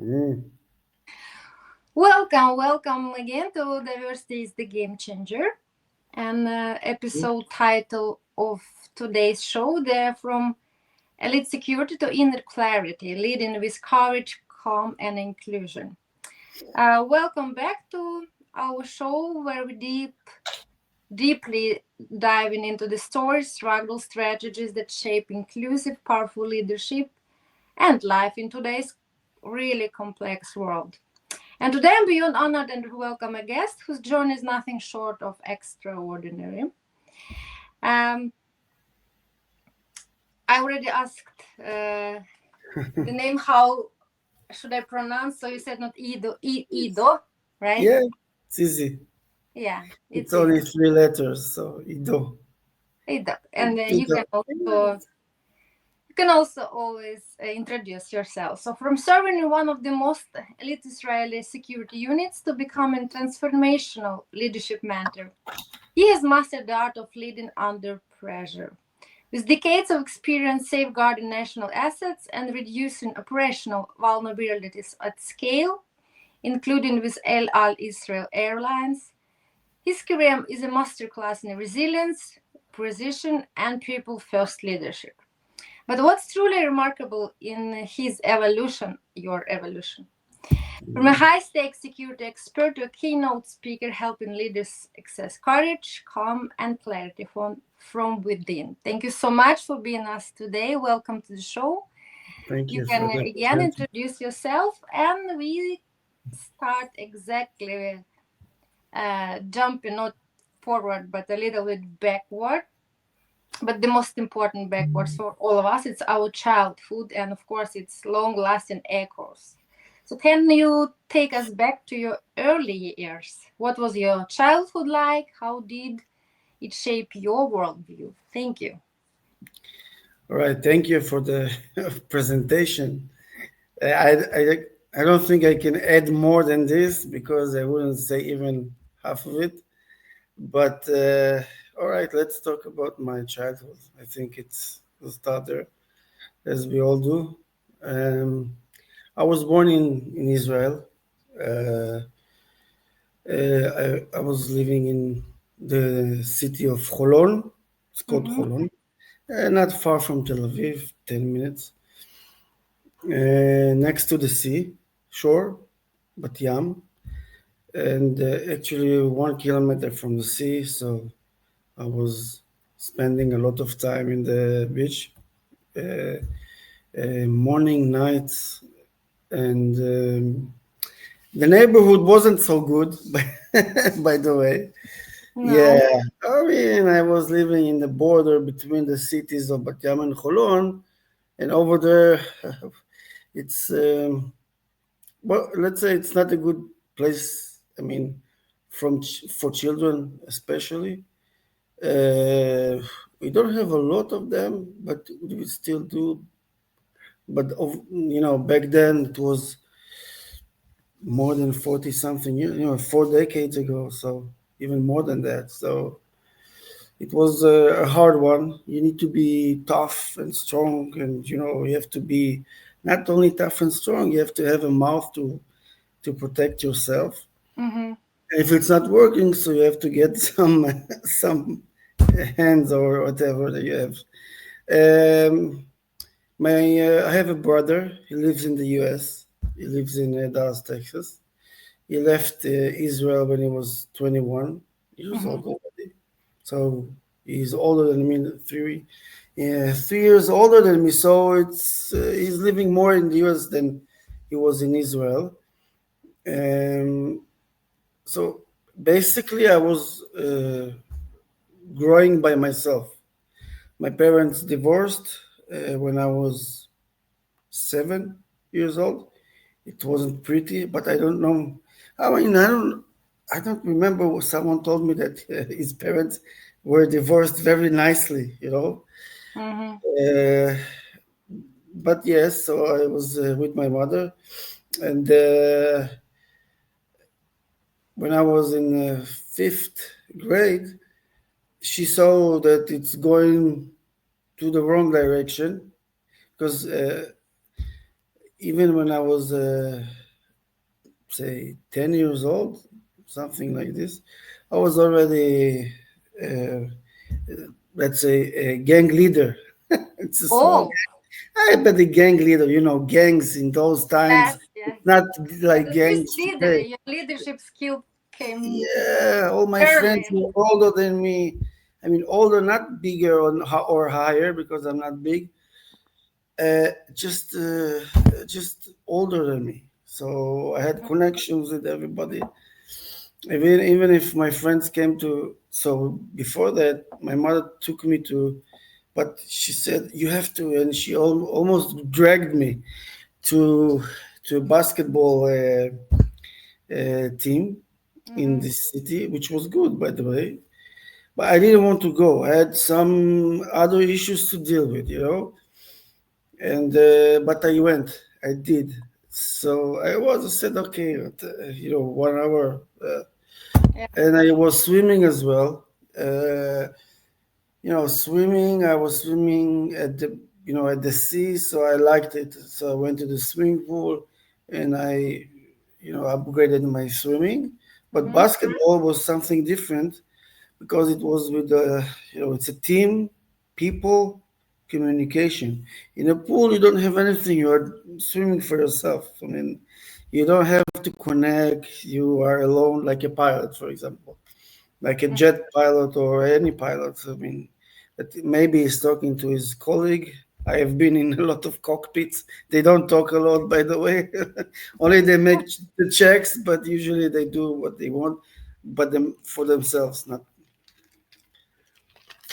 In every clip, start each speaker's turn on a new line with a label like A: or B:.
A: Mm.
B: Welcome again to Diversity is the Game Changer, and episode title of today's show, there from elite security to inner clarity, leading with courage, calm, and inclusion. Welcome back to our show where we deeply diving into the stories, struggles, strategies that shape inclusive, powerful leadership and life in today's really complex world. And today I'm beyond honored and to welcome a guest whose journey is nothing short of extraordinary. Um, I already asked the name, how should I pronounce? So you said not Ido, Ido, right?
A: Yeah, it's easy.
B: Yeah,
A: It's
B: it's
A: only
B: easy.
A: 3 letters, so IDO.
B: Ido. And
A: IDO.
B: you can also always introduce yourself. So from serving in one of the most elite Israeli security units to becoming transformational leadership mentor, he has mastered the art of leading under pressure. With decades of experience safeguarding national assets and reducing operational vulnerabilities at scale, including with El Al Israel Airlines, his career is a masterclass in resilience, precision, and people first leadership. But what's truly remarkable in his evolution, your evolution, from a high stakes security expert to a keynote speaker helping leaders access courage, calm, and clarity from within. Thank you so much for being us today. Welcome to the show.
A: Thank
B: You
A: you
B: can
A: for the
B: again
A: opportunity.
B: introduce yourself, and we start exactly jumping not forward but a little bit backward. But the most important backwards for all of us, it's our childhood, and of course, it's long lasting echoes. So, can you take us back to your early years? What was your childhood like? How did it shape your worldview? Thank you.
A: All right, thank you for the presentation. I don't think I can add more than this because I wouldn't say even half of it. But all right, let's talk about my childhood. I think we'll start there, as we all do. Um, I was born in Israel. Uh, I was living in the city of Holon. It's called
B: Mm-hmm.
A: Holon, not far from Tel Aviv, 10 minutes. Next to the sea, shore, Bat Yam, and actually 1 kilometer from the sea. So I was spending a lot of time in the beach, uh, morning, nights, and the neighborhood wasn't so good, by the way.
B: No.
A: Yeah, I mean, I was living in the border between the cities of Bat Yam and Holon, and over there, it's well, let's say it's not a good place. I mean, for children especially. We don't have a lot of them, but we still do. But back then it was more than 40 something years, 4 decades ago, so even more than that. So it was a hard one. You need to be tough and strong, and you have to be not only tough and strong. You have to have a mouth to protect yourself.
B: Mm-hmm.
A: If it's not working, so you have to get some hands or whatever that you have. Um, I have a brother. He lives in the U.S. He lives in Dallas, Texas. He left Israel when he was 21 years
B: Mm-hmm.
A: old already. So he's older than me, 3 years older than me. So he's living more in the U.S. than he was in Israel. Um, so basically, I was growing by myself. My parents divorced when I was 7 years old. It wasn't pretty, but I don't know. I mean, I don't remember what someone told me that his parents were divorced very nicely.
B: Mm-hmm.
A: Uh, but yes, so I was with my mother, and when I was in fifth grade, she saw that it's going to the wrong direction because even when I was say 10 years old, something like this, I was already uh, let's say a gang leader. It's a small.
B: Oh,
A: I bet the gang leader, gangs in those times,
B: yes, yes.
A: it's not
B: As
A: like
B: a first
A: gangs
B: leader,
A: today.
B: your leadership skill came
A: Yeah, all my friends
B: early.
A: were older than me. I mean, older, not bigger or higher because I'm not big. Just older than me. So I had connections with everybody. Even if my friends came to, so before that, my mother took me to, but she said you have to, and she almost dragged me to a basketball team in
B: Mm-hmm.
A: this city, which was good, by the way. But I didn't want to go. I had some other issues to deal with, and but I went. I did. So I said, okay, 1 hour,
B: Yeah.
A: and I was swimming as well. Uh, Swimming. I was swimming at the sea, so I liked it. So I went to the swimming pool, and I upgraded my swimming. But
B: Mm-hmm.
A: basketball was something different because it was with it's a team, people, communication. In a pool, you don't have anything. You are swimming for yourself. I mean, you don't have to connect. You are alone, like a pilot, for example, like a jet pilot or any pilot. I mean, that maybe he's talking to his colleague. I have been in a lot of cockpits. They don't talk a lot, by the way. Only they make the checks, but usually they do what they want, but them for themselves, not.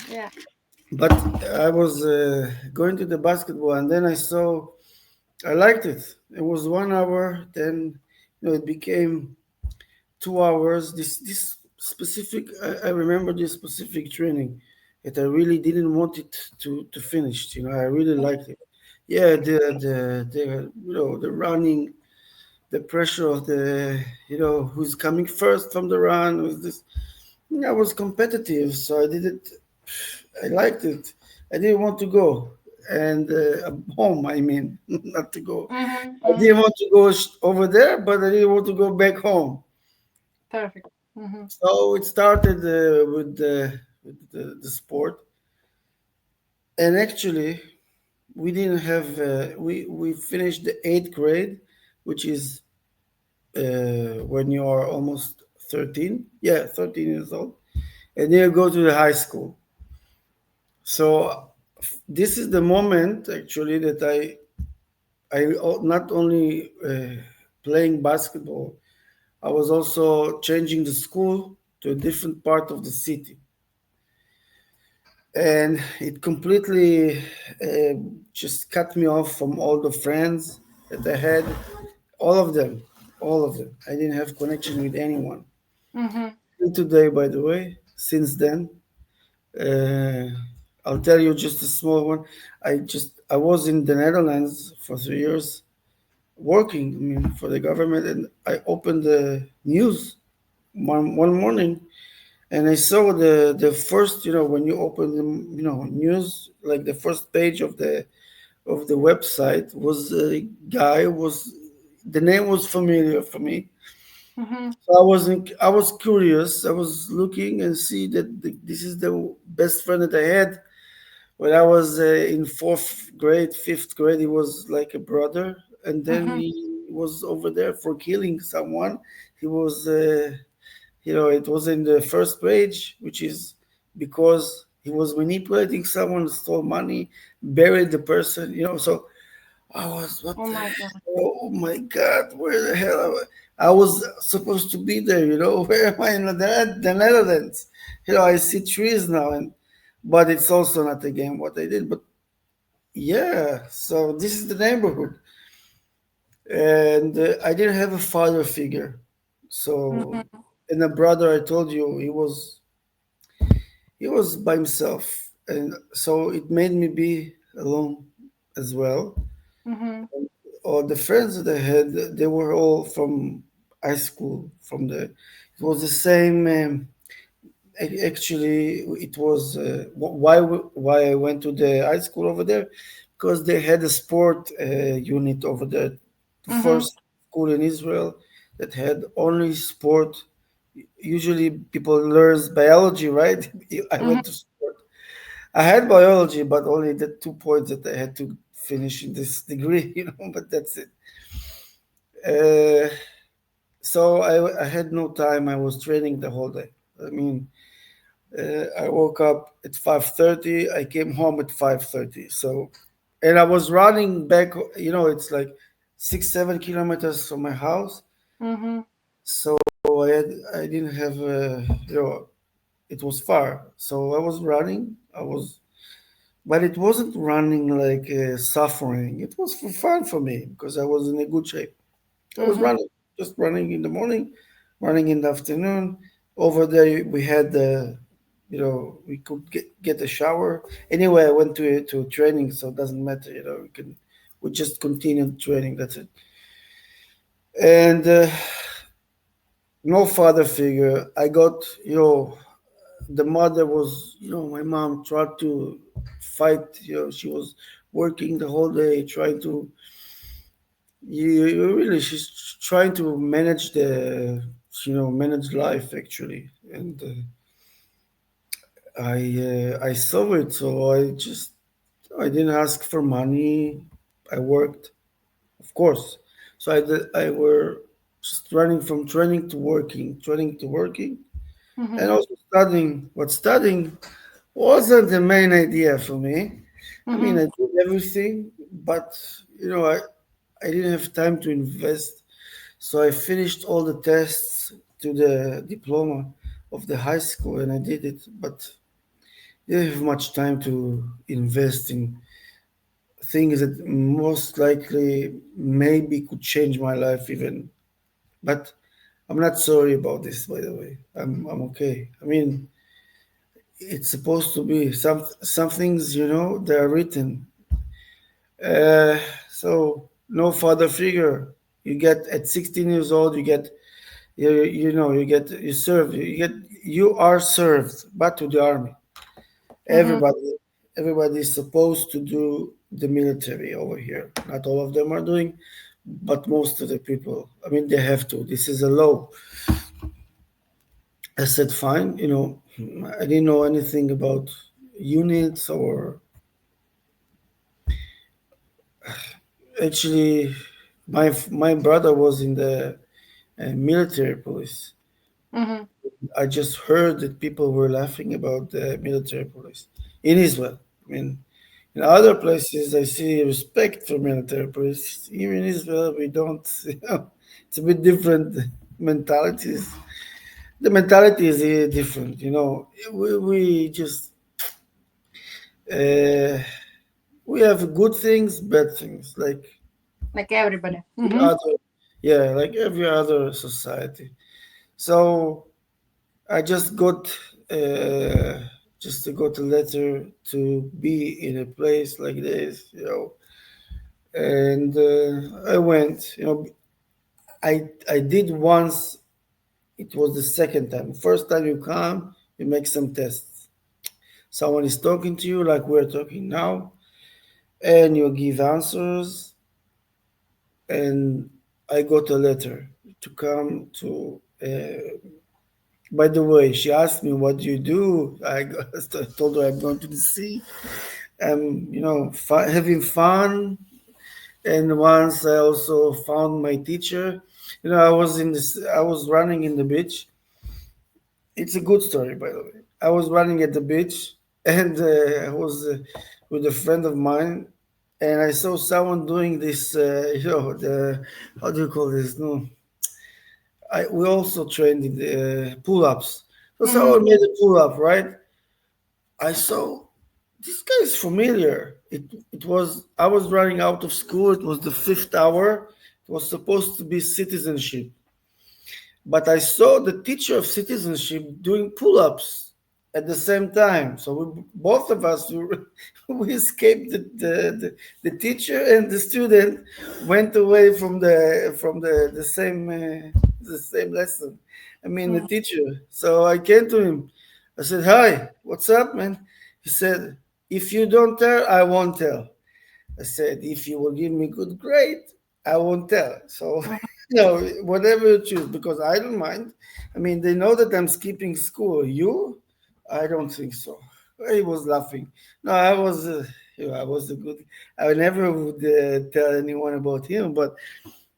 B: Yeah.
A: But I was going to the basketball, and then I saw I liked it. It was 1 hour. Then it became 2 hours. This specific, I remember this specific training that I really didn't want it to finish. I really liked it. Yeah, the running, the pressure of the who's coming first from the run. Was this? I was competitive, so I did it. I liked it. I didn't want to go. And home, I mean, not to go.
B: Mm-hmm.
A: I didn't
B: Mm-hmm.
A: want to go over there, but I didn't want to go back home.
B: Perfect. Mm-hmm.
A: So it started with the sport. And actually, we didn't have, we finished the eighth grade, which is when you are almost 13. Yeah, 13 years old. And then you go to the high school. So this is the moment actually that not only playing basketball, I was also changing the school to a different part of the city, and it completely uh, just cut me off from all the friends that I had, all of them, all of them. I didn't have connection with anyone.
B: Mm-hmm.
A: Till today, by the way, since then, uh, I'll tell you just a small one. I was in the Netherlands for 3 years working, I mean, for the government, and I opened the news one morning, and I saw the first, when you open the, news, like the first page of the website was a guy was the name was familiar for me.
B: Mm-hmm.
A: So I was curious. I was looking and see that this is the best friend that I had when I was in fourth grade, fifth grade. He was like a brother, and then
B: Mm-hmm.
A: he was over there for killing someone. He was, it was in the first page, which is because he was manipulating someone, stole money, buried the person. So I was, what
B: Oh
A: the
B: my God.
A: hell? Oh my God, where the hell am I? I was supposed to be there, Where am I in the Netherlands? I see trees now, but it's also not again what I did. But yeah, so this is the neighborhood, and I didn't have a father figure. So,
B: Mm-hmm.
A: and a brother, I told you, he was by himself, and so it made me be alone as well.
B: Mm-hmm.
A: Or the friends that I had, they were all from high school. It was the same. Actually, it was why I went to the high school over there, because they had a sport unit over there. The
B: Mm-hmm.
A: first school in Israel that had only sport. Usually people learns biology, right? I
B: Mm-hmm.
A: went to sport. I had biology, but only the 2 points that I had to finish in this degree, but that's it. Uh, so I had no time. I was training the whole day. I mean, I woke up at 5:30. I came home at 5:30. So, and I was running back. It's like 6, 7 kilometers from my house.
B: Mm-hmm.
A: So I didn't have it was far. So I was running. But it wasn't running like suffering. It was for fun for me because I was in a good shape. I was
B: Mm-hmm.
A: running, just running in the morning, running in the afternoon. Over there, we had we could get a shower. Anyway, I went to training, so it doesn't matter. We just continued training. That's it. And no father figure. I got the mother was my mom tried to fight. She was working the whole day trying to really she's trying to manage manage life actually. And I saw it, so I didn't ask for money. I worked, of course. So I were just running from training to working, and
B: Mm-hmm.
A: also studying. But studying wasn't the main idea for me. I mean,
B: Mm-hmm.
A: I did everything, but I didn't have time to invest. So I finished all the tests to the diploma of the high school and I did it, but didn't have much time to invest in things that most likely maybe could change my life even. But I'm not sorry about this, by the way. I'm okay. I mean, it's supposed to be some things, they are written. Uh, so no father figure. You get at 16 years old, you are served, but to the army.
B: Mm-hmm.
A: Everybody is supposed to do the military over here. Not all of them are doing, but most of the people. I mean, they have to. This is a law. I said, fine. I didn't know anything about units or actually, my brother was in the military police.
B: Mm-hmm.
A: I just heard that people were laughing about the military police in Israel. I mean, in other places, I see respect for military police. Here in Israel, we don't. It's a bit different mentalities. The mentality is different. We just uh, we have good things, bad things, like
B: Like everybody.
A: every
B: Mm-hmm.
A: other, yeah, like every other society. So I uh, got a letter to be in a place like this, and I went. I did once. It was the second time. First time you come, you make some tests. Someone is talking to you like we're talking now, and you give answers. And I got a letter to come to. By the way, she asked me, "What do you do?" I told her I'm going to the sea. Having fun. And once I also found my teacher. I was running in the beach. It's a good story, by the way. I was running at the beach, and I was with a friend of mine, and I saw someone doing this. The how do you call this? No, we also trained in the pull-ups. So
B: Mm-hmm.
A: someone made a pull-up, right? I saw this guy is familiar. It was I was running out of school. It was the fifth hour. It was supposed to be citizenship, but I saw the teacher of citizenship doing pull-ups at the same time. So both of us we escaped the teacher and the student went away from the same lesson. I mean the teacher. So I came to him. I said, "Hi, what's up, man?" He said, "If you don't tell, I won't tell." I said, if you will give me good grade, I won't tell. So,
B: Mhm.
A: whatever you choose, because I don't mind. I mean, they know that I'm skipping school. You? I don't think so. He was laughing. No, I was a good. I never would tell anyone about him, but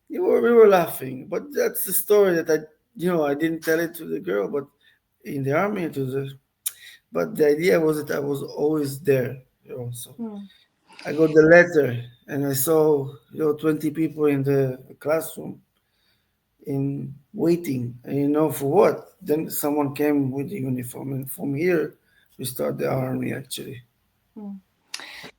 A: we were laughing. But that's the story that I didn't tell it to the girl, but in the army, but the idea was that I was always there. So
B: Mm.
A: I got the letter and I saw 20 people in the classroom in waiting, and for what? Then someone came with the uniform, and from here we start the army actually.
B: Mm.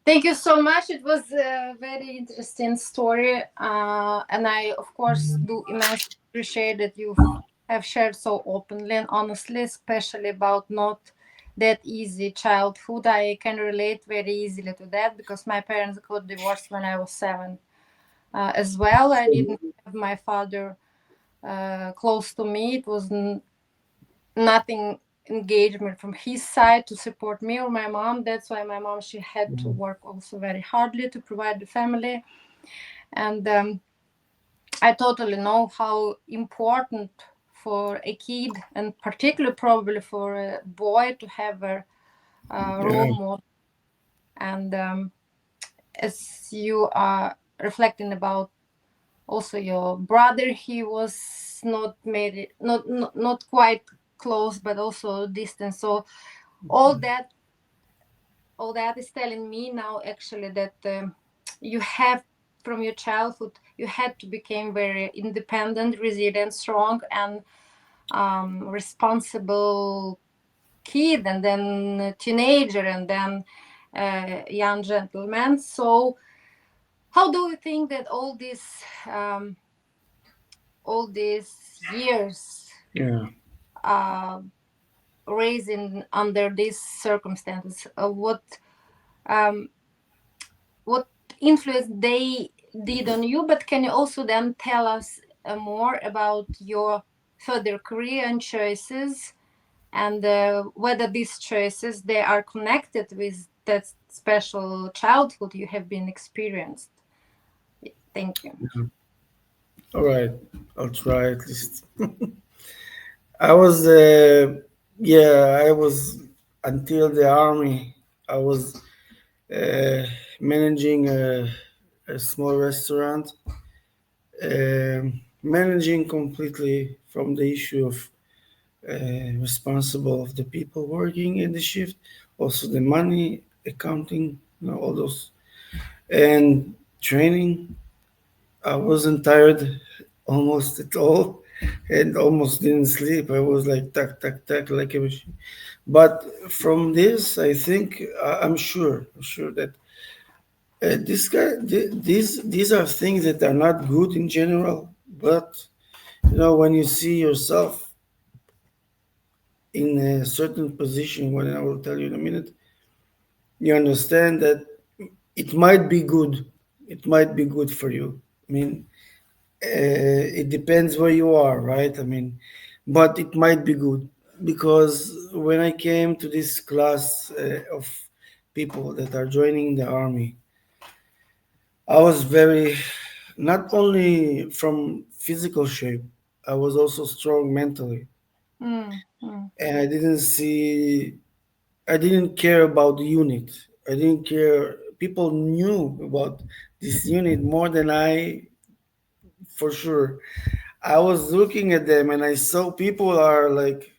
B: Thank you so much. It was a very interesting story, and I, of course, do immensely appreciate that you have shared so openly and honestly, especially about not that easy childhood. I can relate very easily to that because my parents got divorced when I was 7. As well, I didn't have my father close to me. It was nothing engagement from his side to support me or my mom. That's why my mom, she had to work also very hardly to provide the family. And I totally know how important for a kid, and particularly probably for a boy, to have a
A: Yeah,
B: role model. And as you are reflecting about also your brother, he was not made it, not quite close, but also distant. So all that all that is telling me now actually that you have, from your childhood, you had to become very independent, resilient, strong, and responsible kid, and then teenager, and then young gentleman. So how do you think that all these years
A: yeah,
B: uh, raising under these circumstances, um, what influence they did on you? But can you also then tell us more about your further career and choices, and whether these choices, they are connected with that special childhood you have been experienced? Thank you.
A: yeah. All right, I'll try at least. I was, yeah, I was until the army. I was uh, managing a small restaurant, managing completely from the issue of responsible of the people working in the shift, also the money, accounting, all those, and training. I wasn't tired almost at all, and almost didn't sleep. I was like tack tack tack like a machine. But from this, I think I'm sure that these are things that are not good in general. But when you see yourself in a certain position, when I will tell you in a minute, you understand that it might be good. It might be good for you. I mean, it depends where you are, right? I mean, but it might be good because when I came to this class of people that are joining the army, I was very, not only from physical shape, I was also strong mentally.
B: Mm, mm,
A: And I didn't care about the unit. I didn't care. People knew about this unit more than I, for sure. I was looking at them and I saw people are like,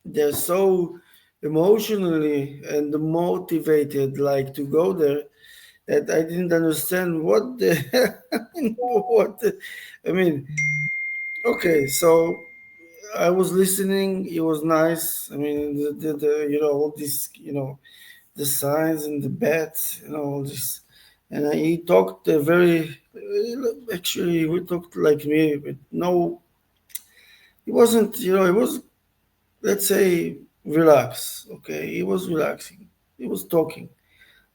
A: they're so emotionally and motivated, like to go there, that I didn't understand what the, what the, I mean, okay, so I was listening. It was nice. I mean, all this, the signs and the bats, all this. And he talked actually, we talked like me, but no, he wasn't, he was, let's say, relaxed. Okay, he was relaxing. He was talking,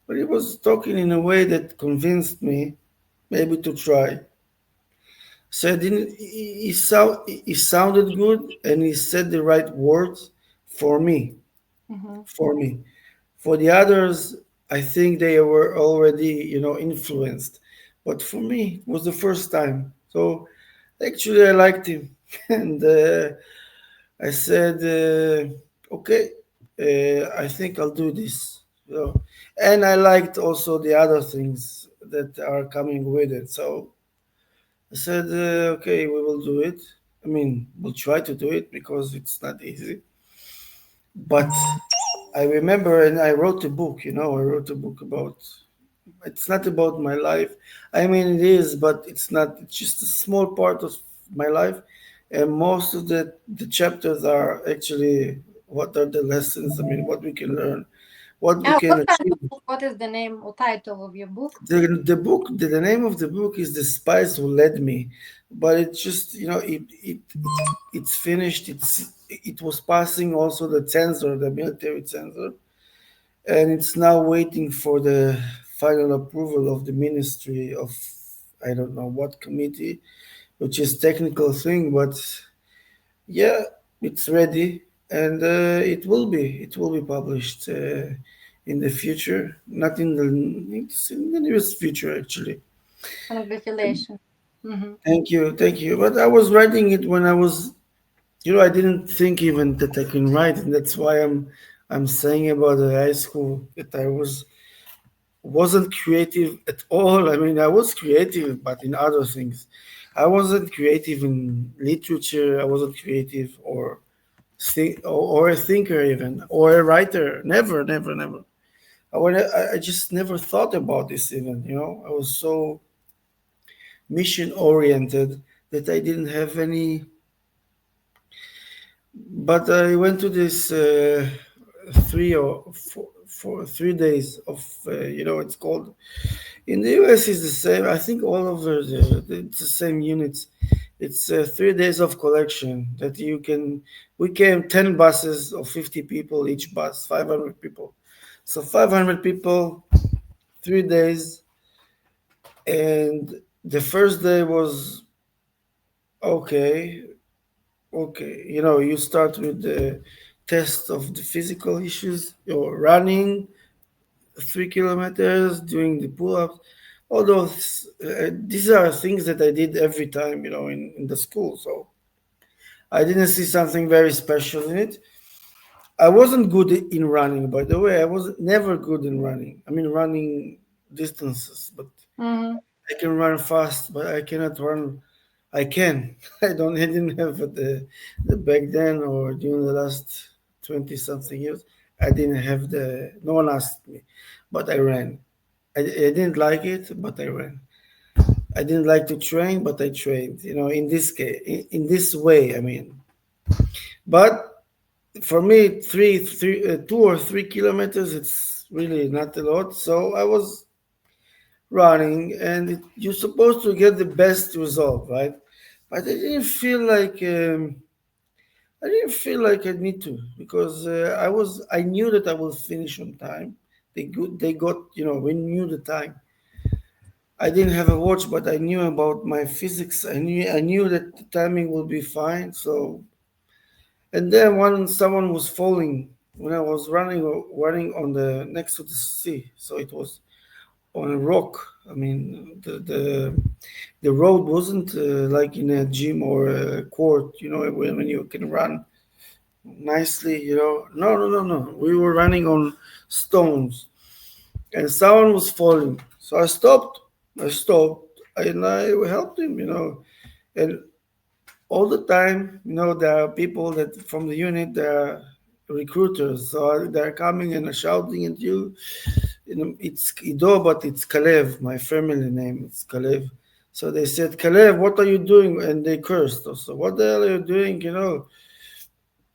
A: but he was talking in a way that convinced me maybe to try. So I didn't, he sounded good and he said the right words for me,
B: mm-hmm,
A: for me. For the others, I think they were already, influenced. But for me, it was the first time. So actually, I liked him. And I said, okay, I think I'll do this. And I liked also the other things that are coming with it. So I said, okay, we will do it. I mean, we'll try to do it because it's not easy. But I remember, and I wrote a book, I wrote a book about, it's not about my life. I mean, it is, but it's not, it's just a small part of my life. And most of the chapters are actually what are the lessons, I mean, what we can learn, what we can
B: What kind of
A: achieve.
B: book? What is the name or title of your book?
A: The name of the book is The Spies Who Led Me, but it's just, it's finished. It was passing also the censor, the military censor, and it's now waiting for the final approval of the Ministry of, I don't know what committee, which is technical thing, but yeah, it's ready, and it will be published in the future, not in the it's in the nearest future actually.
B: Congratulations. Mm-hmm.
A: Thank you. But I was writing it when I was, I didn't think even that I can write, and that's why I'm saying about the high school that I wasn't creative at all. I mean, I was creative, but in other things. I wasn't creative in literature. I wasn't creative or a thinker even or a writer. Never, never, never. I just never thought about this even. I was so mission oriented that I didn't have any. But I went to this 3 or 4 3 days of it's called in the US is the same. I think all over it's the same units. It's 3 days of collection that you can. We came 10 buses of 50 people each bus, 500 people. So 500 people, 3 days, and the first day was okay. Okay, you start with the test of the physical issues. You're running 3 kilometers, doing the pull-ups. All those, these are things that I did every time, in the school. So I didn't see something very special in it. I wasn't good in running, by the way. I was never good in running. I mean, running distances, but
B: Mm-hmm.
A: I can run fast, but I cannot run. I can. I didn't have the back then or during the last 20 something years. I didn't have no one asked me, but I ran. I didn't like it, but I ran. I didn't like to train, but I trained, in this case, in this way, I mean. But for me, 2 or 3 kilometers, it's really not a lot. So I was running, and you're supposed to get the best result, right? But I didn't feel like I need to because I knew that I will finish on time. They got, we knew the time. I didn't have a watch, but I knew about my physics. I knew that the timing will be fine. So, and then when someone was falling when I was running on the next to the sea, so it was on a rock. I mean, the road wasn't like in a gym or a court, when you can run nicely, No, no, no, no. We were running on stones, and someone was falling. So I stopped. And I helped him, And all the time, there are people that from the unit, there are recruiters, so they're coming and shouting at you. It's Ido, but it's Kalev, my family name. It's Kalev. So they said, Kalev, what are you doing? And they cursed. So what the hell are you doing?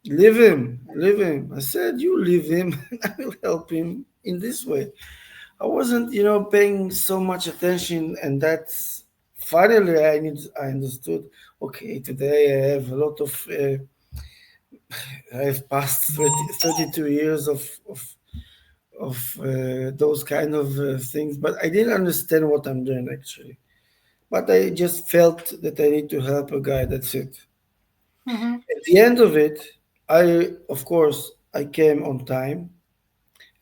A: Leave him, leave him. I said, you leave him, and I will help him in this way. I wasn't, paying so much attention, and that's finally I understood. Okay, today I have a lot of. I've passed 32 years of those kind of things, but I didn't understand what I'm doing actually. But I just felt that I need to help a guy. That's it.
B: Mm-hmm.
A: At the end of it, of course, I came on time,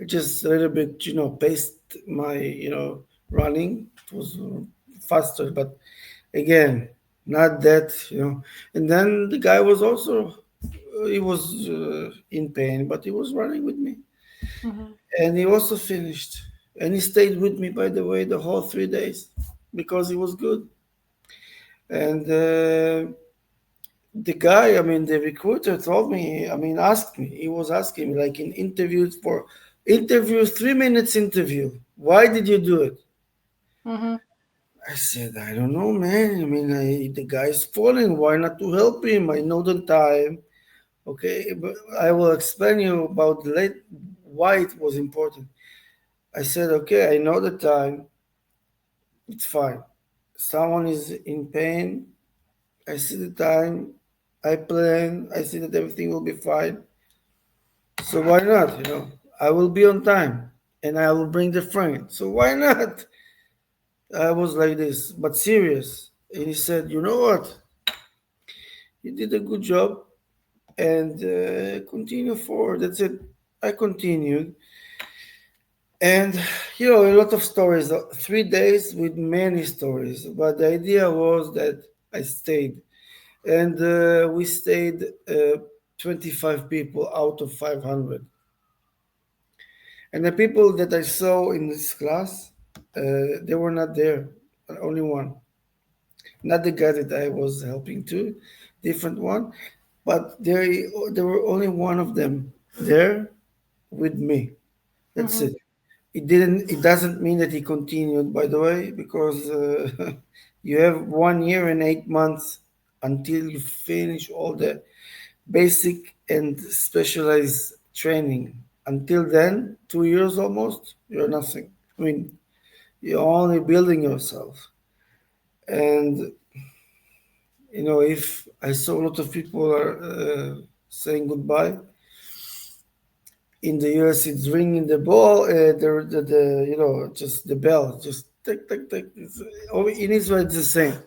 A: just a little bit, paced my, running. It was faster, but again, not that, And then the guy was also, he was in pain, but he was running with me,
B: Mm-hmm.
A: and he also finished, and he stayed with me, by the way, the whole 3 days because he was good. And the guy, I mean, the recruiter told me, I mean, asked me, he was asking me, like in interviews, 3 minutes interview, why did you do it?
B: Mm-hmm.
A: I said, I don't know, man. I mean, the guy's falling. Why not to help him? I know the time. Okay, but I will explain you about why it was important. I said, okay, I know the time. It's fine. Someone is in pain. I see the time. I plan. I see that everything will be fine. So why not? I will be on time, and I will bring the friend. So why not? I was like this, but serious. And he said, you know what? You did a good job, and continue forward. That's it. I continued. And, a lot of stories, 3 days with many stories. But the idea was that I stayed. And we stayed 25 people out of 500. And the people that I saw in this class, they were not there. Only one. Not the guy that I was helping to, different one. But there were only one of them there with me. That's
B: Mm-hmm.
A: it. It doesn't mean that he continued, by the way, because you have 1 year and 8 months until you finish all the basic and specialized training. Until then, 2 years almost, you're nothing. I mean, you're only building yourself. And if I saw a lot of people are saying goodbye in the US, it's ringing the ball, just the bell, just tick, tick, tick. In Israel, it's the same.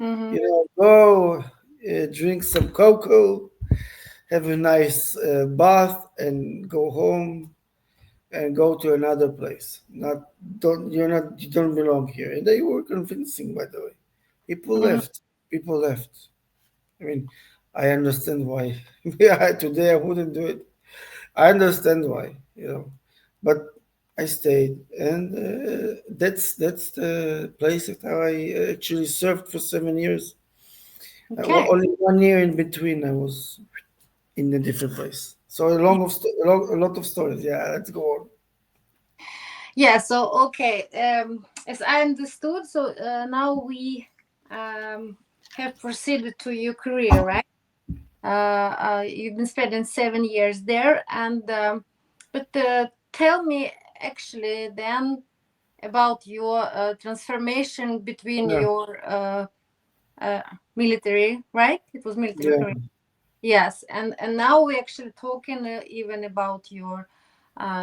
B: Mm-hmm.
A: Go drink some cocoa, have a nice bath, and go home and go to another place. You don't belong here. And they were convincing, by the way. People
B: Mm-hmm.
A: left. People left. I mean, I understand why. Yeah, today I wouldn't do it. I understand why. But I stayed, and that's the place that I actually served for 7 years.
B: Okay.
A: Only 1 year in between, I was in a different place. So a lot of stories. Yeah, let's go on.
B: Yeah, so okay, as I understood, so now we um, have proceeded to your career, right? You've been spending 7 years there, and but tell me actually then about your transformation between
A: Yeah,
B: your uh, military, right? It was military
A: yeah,
B: career. Yes, and now we're actually talking even about your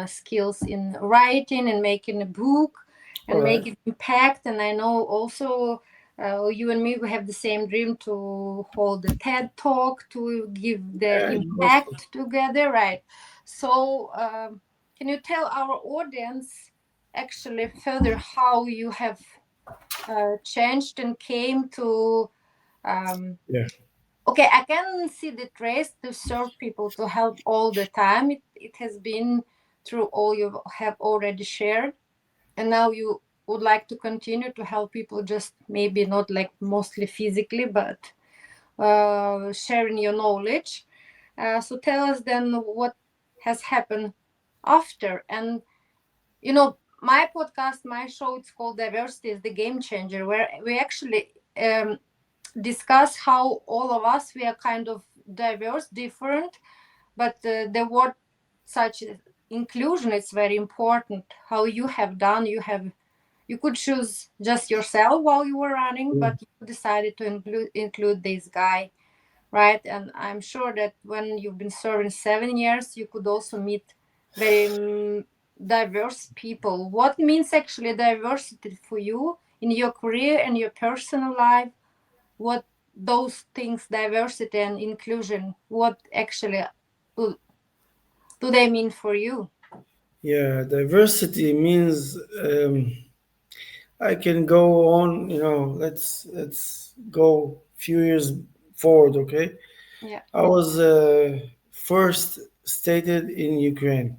B: skills in writing and making a book
A: all
B: and
A: right.
B: making impact. And I know also you and me we have the same dream to hold a TED talk to give the
A: Yeah, also.
B: impact together, right? So can you tell our audience actually further how you have changed and came to um,
A: Yeah,
B: okay, I can see the trace to serve people to help all the time. It has been through all you have already shared, and now you would like to continue to help people, just maybe not like mostly physically, but sharing your knowledge. So tell us then what has happened after. And my podcast, my show, it's called Diversity is the Game Changer, where we actually discuss how all of us we are kind of diverse, different, but the word such as inclusion is very important. How you have done, you could choose just yourself while you were running,
A: yeah,
B: but you decided to include this guy, right? And I'm sure that when you've been serving 7 years, you could also meet very diverse people. What means actually diversity for you in your career and your personal life? What those things, diversity and inclusion, what actually do, do they mean for you?
A: Yeah, diversity means I can go on. Let's go few years forward. Okay,
B: Yeah.
A: I was first stated in Ukraine,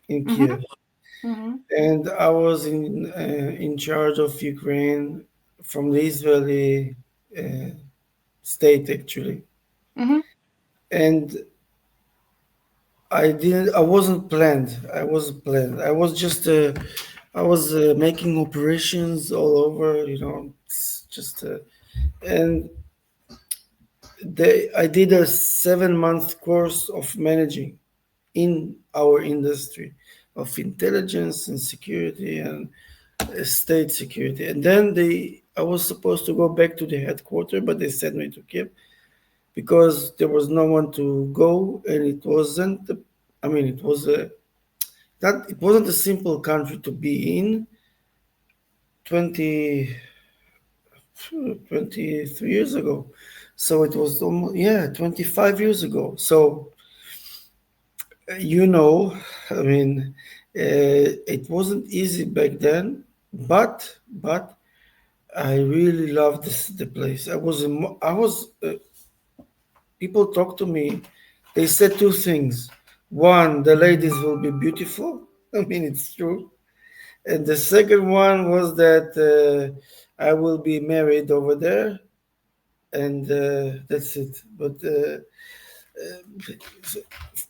A: in
B: Mm-hmm.
A: Kiev,
B: Mm-hmm.
A: and I was in charge of Ukraine from the Israeli uh, state actually,
B: Mm-hmm.
A: and I didn't. I wasn't planned. I wasn't planned. I was just. I was making operations all over. It's just. And I did a 7 month course of managing in our industry of intelligence and security and state security. And then I was supposed to go back to the headquarters, but they sent me to Kiev because there was no one to go, and it wasn't. I mean, it was a that it wasn't a simple country to be in 20 23 years ago. So it was almost, yeah, 25 years ago. So you know I mean it wasn't easy back then, but I really loved the place. I was people talk to me, they said two things. One, the ladies will be beautiful. I mean, it's true. And the second one was that I will be married over there, and that's it. But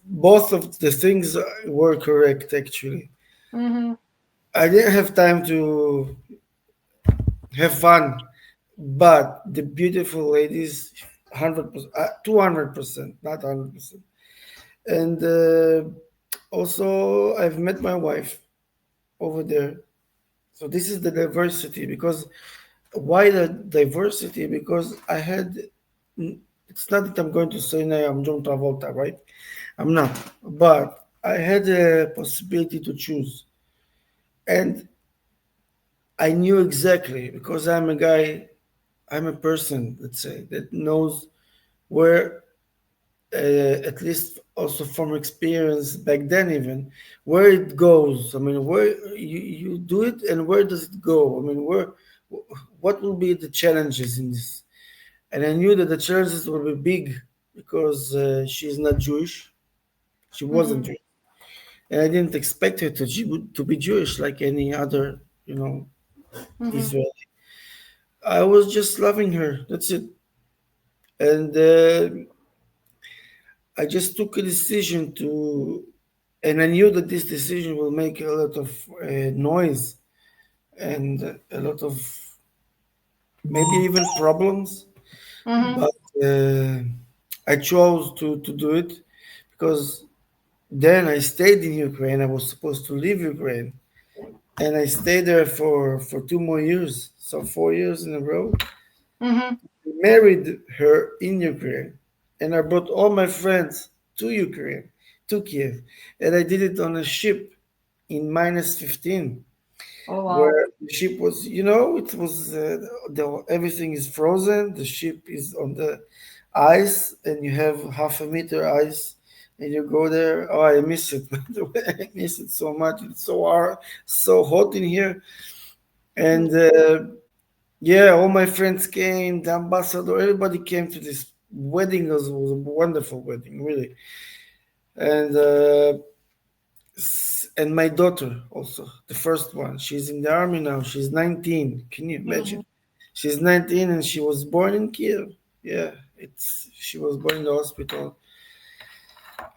A: both of the things were correct, actually.
B: Mm-hmm.
A: I didn't have time to have fun, but the beautiful ladies, 100%, 200%, not 100%. And also, I've met my wife over there. So this is the diversity. Because why the diversity? Because I had. It's not that I'm going to say now I'm John Travolta, right? I'm not. But I had a possibility to choose, and I knew exactly because I'm a guy. I'm a person, let's say, that knows where, at least also from experience back then, even where it goes. I mean, where you do it and where does it go? I mean, what will be the challenges in this? And I knew that the challenges will be big because she's not Jewish. She
B: Mm-hmm.
A: wasn't Jewish, and I didn't expect her to be Jewish like any other,
B: Mm-hmm.
A: Israel. I was just loving her. That's it. And I just took a decision and I knew that this decision will make a lot of noise and a lot of maybe even problems.
B: Mm-hmm.
A: But I chose to do it because then I stayed in Ukraine. I was supposed to leave Ukraine, and I stayed there for 2 more years, so 4 years in a row.
B: Mm-hmm.
A: Married her in Ukraine, and I brought all my friends to Ukraine, to Kiev, and I did it on a ship in minus 15,
B: Oh wow.
A: where the ship was, it was everything is frozen. The ship is on the ice, and you have half a meter ice, and you go there. Oh, I miss it. By the way, I miss it so much. It's so hard, so hot in here,
B: Yeah.
A: and. Yeah, all my friends came, the ambassador, everybody came to this wedding. It was a wonderful wedding, really. And and my daughter also, the first one. She's in the army now. She's 19. Can you
B: Mm-hmm.
A: imagine? She's 19 and she was born in Kiev. Yeah, she was born in the hospital.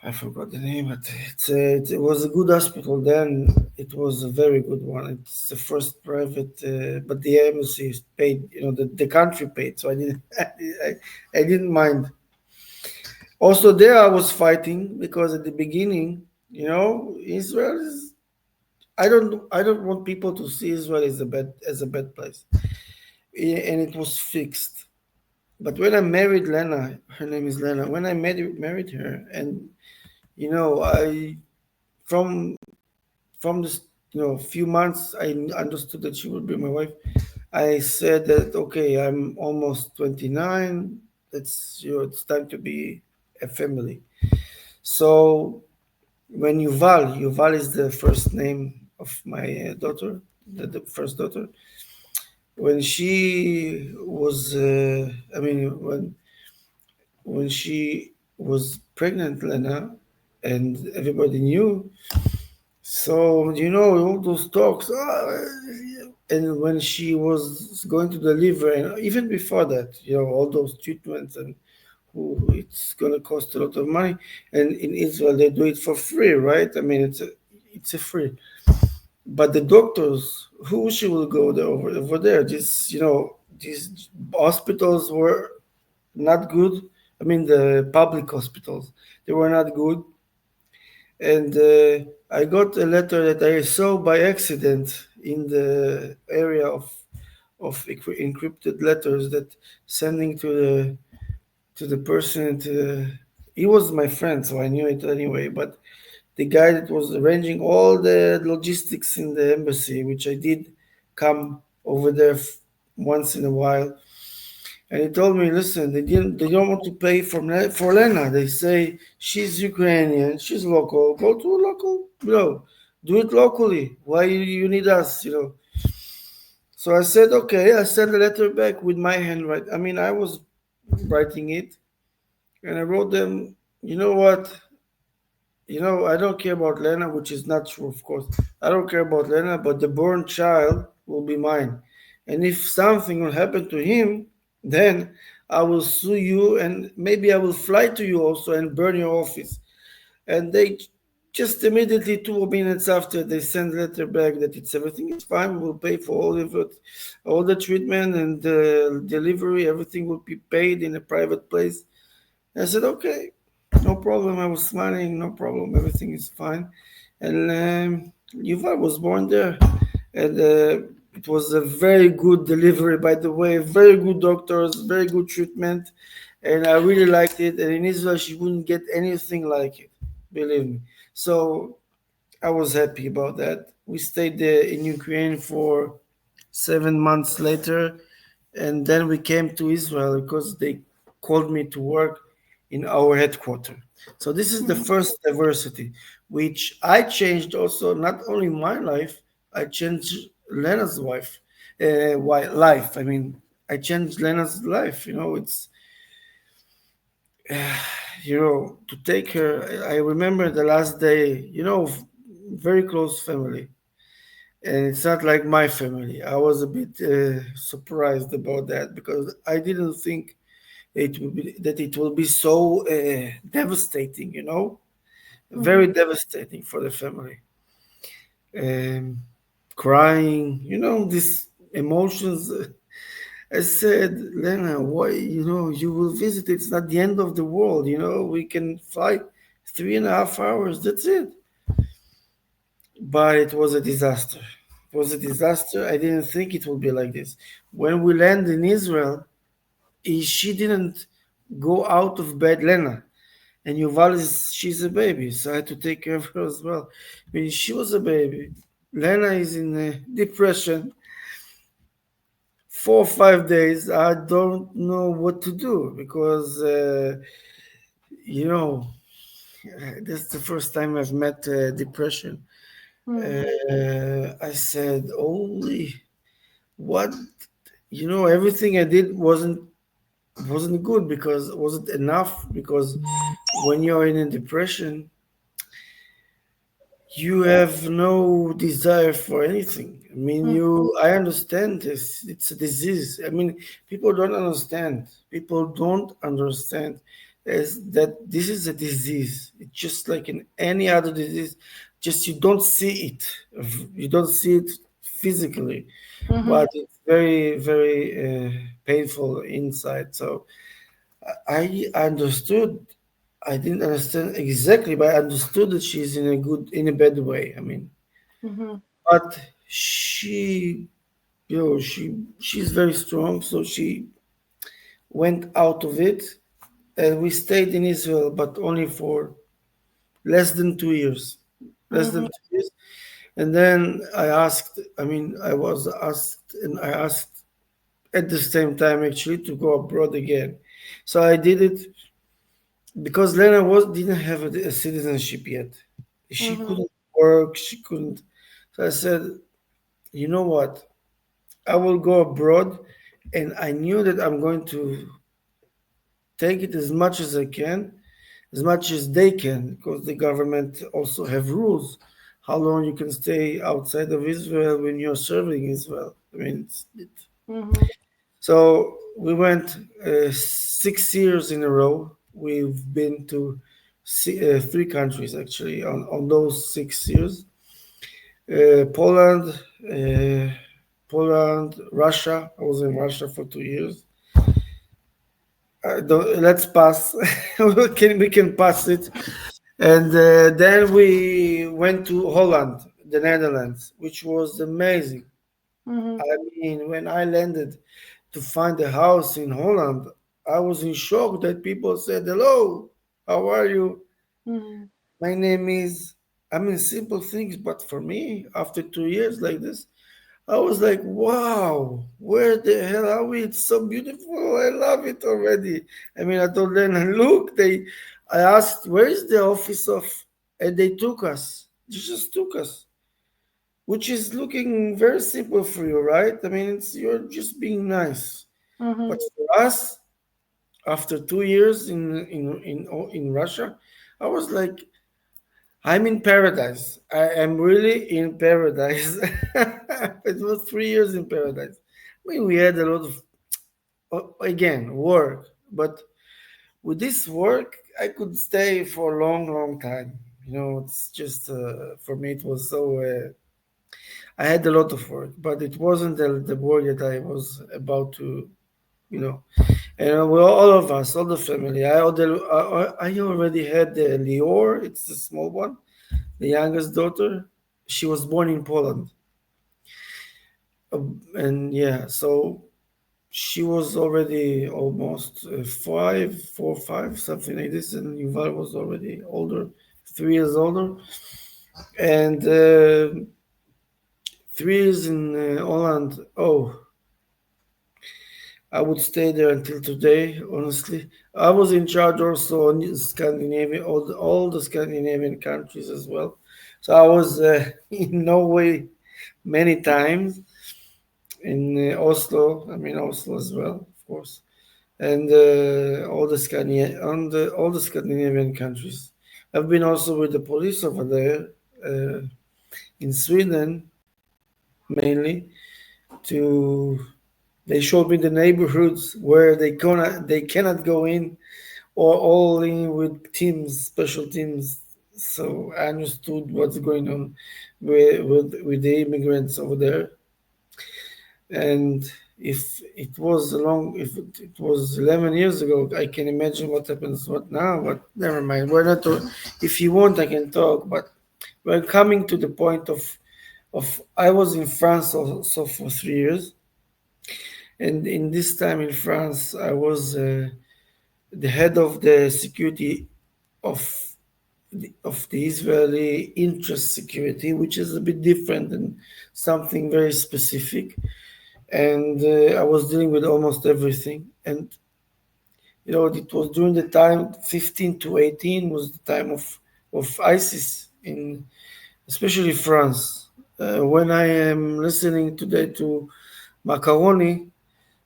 A: I forgot the name, but it was a good hospital then. It was a very good one. It's the first private, but the embassy paid. The country paid, so I didn't. I didn't mind. Also, there I was fighting because at the beginning, Israel is. I don't want people to see Israel as a bad place, and it was fixed. But when I married Lena, her name is Lena. When I married her, and I from from this few months I understood that she would be my wife. I said that okay, I'm almost 29. It's time to be a family. So when Yuval is the first name of my daughter, the first daughter. When she was, I mean, when she was pregnant, Lena, and everybody knew. So all those talks, and when she was going to deliver, and even before that, all those treatments and who it's gonna cost a lot of money. And in Israel, they do it for free, right? I mean, it's a free. But the doctors, who she will go there over there? These hospitals were not good. I mean, the public hospitals, they were not good. And I got a letter that I saw by accident in the area of encrypted letters that sending to the person. He was my friend, so I knew it anyway. But the guy that was arranging all the logistics in the embassy, which I did come over there once in a while, and he told me, listen, they don't want to pay for Lena. They say she's Ukrainian, she's local. Go to a local, do it locally. Why you need us, So I said, okay. I sent a letter back with my handwriting. I mean, I was writing it, and I wrote them. You know what? I don't care about Lena, which is not true, of course. I don't care about Lena, but the born child will be mine. And if something will happen to him, then I will sue you, and maybe I will fly to you also and burn your office. And they just immediately, 2 minutes after, they send a letter back that it's everything is fine. We will pay for all of it, all the treatment and the delivery. Everything will be paid in a private place. I said, okay, no problem. I was smiling, no problem. Everything is fine. And Yuval was born there. And it was a very good delivery, by the way. Very good doctors, very good treatment. And I really liked it. And in Israel, she wouldn't get anything like it, believe me. So I was happy about that. We stayed there in Ukraine for 7 months later, and then we came to Israel because they called me to work in our headquarters. So this is the
B: Mhm.
A: first diversity, which I changed also. Not only my life, I changed Lena's life. I mean, I changed Lena's life. To take her. I remember the last day. Very close family, and it's not like my family. I was a bit surprised about that because I didn't think it will be so devastating. Very
B: Mhm.
A: devastating for the family. Um, Crying, these emotions. I said, Lena, why? You will visit. It's not the end of the world. We can fly 3.5 hours. That's it. But it was a disaster. It was a disaster. I didn't think it would be like this. When we land in Israel, she didn't go out of bed, Lena. And Yuval she's a baby, so I had to take care of her as well. When she was a baby, Lena is in depression. 4 or 5 days, I don't know what to do because, you know, that's the first time I've met depression.
B: Mhm.
A: I said, "Holy, what? Everything I did wasn't good because wasn't enough because when you're in a depression, you have no desire for anything. I mean,
B: Mhm.
A: I understand this. It's a disease. I mean, people don't understand. People don't understand is that this is a disease. It's just like in any other disease, just you don't see it. You don't see it physically,
B: Mhm.
A: but it's very, very painful inside. So I understood. I didn't understand exactly, but I understood that she's in a bad way. I mean,
B: Mhm.
A: but she's very strong, so she went out of it, and we stayed in Israel, but only for less than 2 years, less than
B: Mhm.
A: 2 years. And then I asked. I mean, I was asked, and I asked at the same time actually to go abroad again. So I did it because Lena didn't have a citizenship yet. She
B: Mhm.
A: couldn't work. She couldn't. So I said, you know what? I will go abroad, and I knew that I'm going to take it as much as I can, as much as they can, because the government also have rules how long you can stay outside of Israel when you're serving Israel. I mean,
B: Mhm.
A: so we went 6 years in a row. We've been to three countries actually on those 6 years. Poland, uh, Russia. I was in Russia for 2 years. Let's pass. We can pass it. And then we went to Holland, the Netherlands, which was amazing.
B: Mhm.
A: I mean, when I landed to find a house in Holland, I was in shock that people said, "Hello, how are you?
B: Mhm.
A: My name is." I mean, simple things, but for me, after 2 years like this, I was like, wow, where the hell are we? It's so beautiful. I love it already. I mean, I told them, look, I asked, where is the office of, and they took us. They just took us, which is looking very simple for you, right? I mean, you're just being nice. But
B: Mhm.
A: for us, after 2 years in Russia, I was like, I'm in paradise. I am really in paradise. It was 3 years in paradise. I mean, we had a lot of, again, work, but with this work, I could stay for a long, long time. It's just, for me, it was so, I had a lot of work, but it wasn't the work that I was about to, you know. And all of us, all the family, I already had the Lior, it's the small one, the youngest daughter. She was born in Poland. And yeah, so she was already almost 4, 5, something like this, and Yuval was already older, 3 years older. And 3 years in Holland. Oh, I would stay there until today, honestly. I was in charge also on Scandinavia, all the Scandinavian countries as well. So I was in Norway many times, in Oslo. I mean Oslo as well, of course, and all the Scandinavian countries. I've been also with the police over there uh, in Sweden mainly to. They showed me the neighborhoods where they cannot go in, or all in with teams, special teams. So I understood what's going on with the immigrants over there. And if it was 11 years ago, I can imagine what happens what now. But never mind. We're not. If you want, I can talk. But we're coming to the point of I was in France also for 3 years, and in this time in France, I was the head of the security of the Israeli interest security, which is a bit different and something very specific. And I was dealing with almost everything. And it was during the time 15 to 18 was the time of ISIS in especially France. When I am listening today to Macaroni,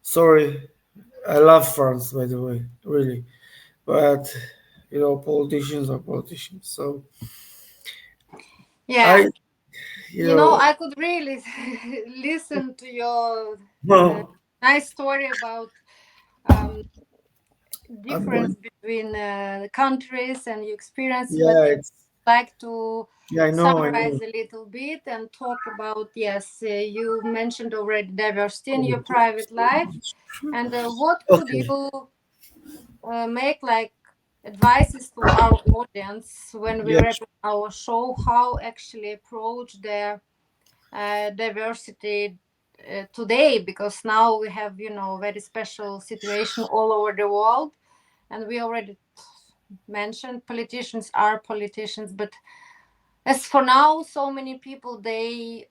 A: sorry, I love France by the way, really, but politicians are politicians. So
B: Yeah.
A: I, you know,
B: I could really listen to your uh,
A: no,
B: nice story about um,
A: I'm
B: difference
A: going.
B: between countries and your experience, but
A: Yeah, it's
B: like to
A: yeah, I know.
B: summarize a little bit and talk about, yes, you mentioned already diversity in your private life, and what could
A: Okay.
B: you make like advices to our audience when we
A: Yeah,
B: wrap up our show, how actually approach their diversity today, because now we have very special situation all over the world, and we already mentioned politicians are politicians, but as for now so many people they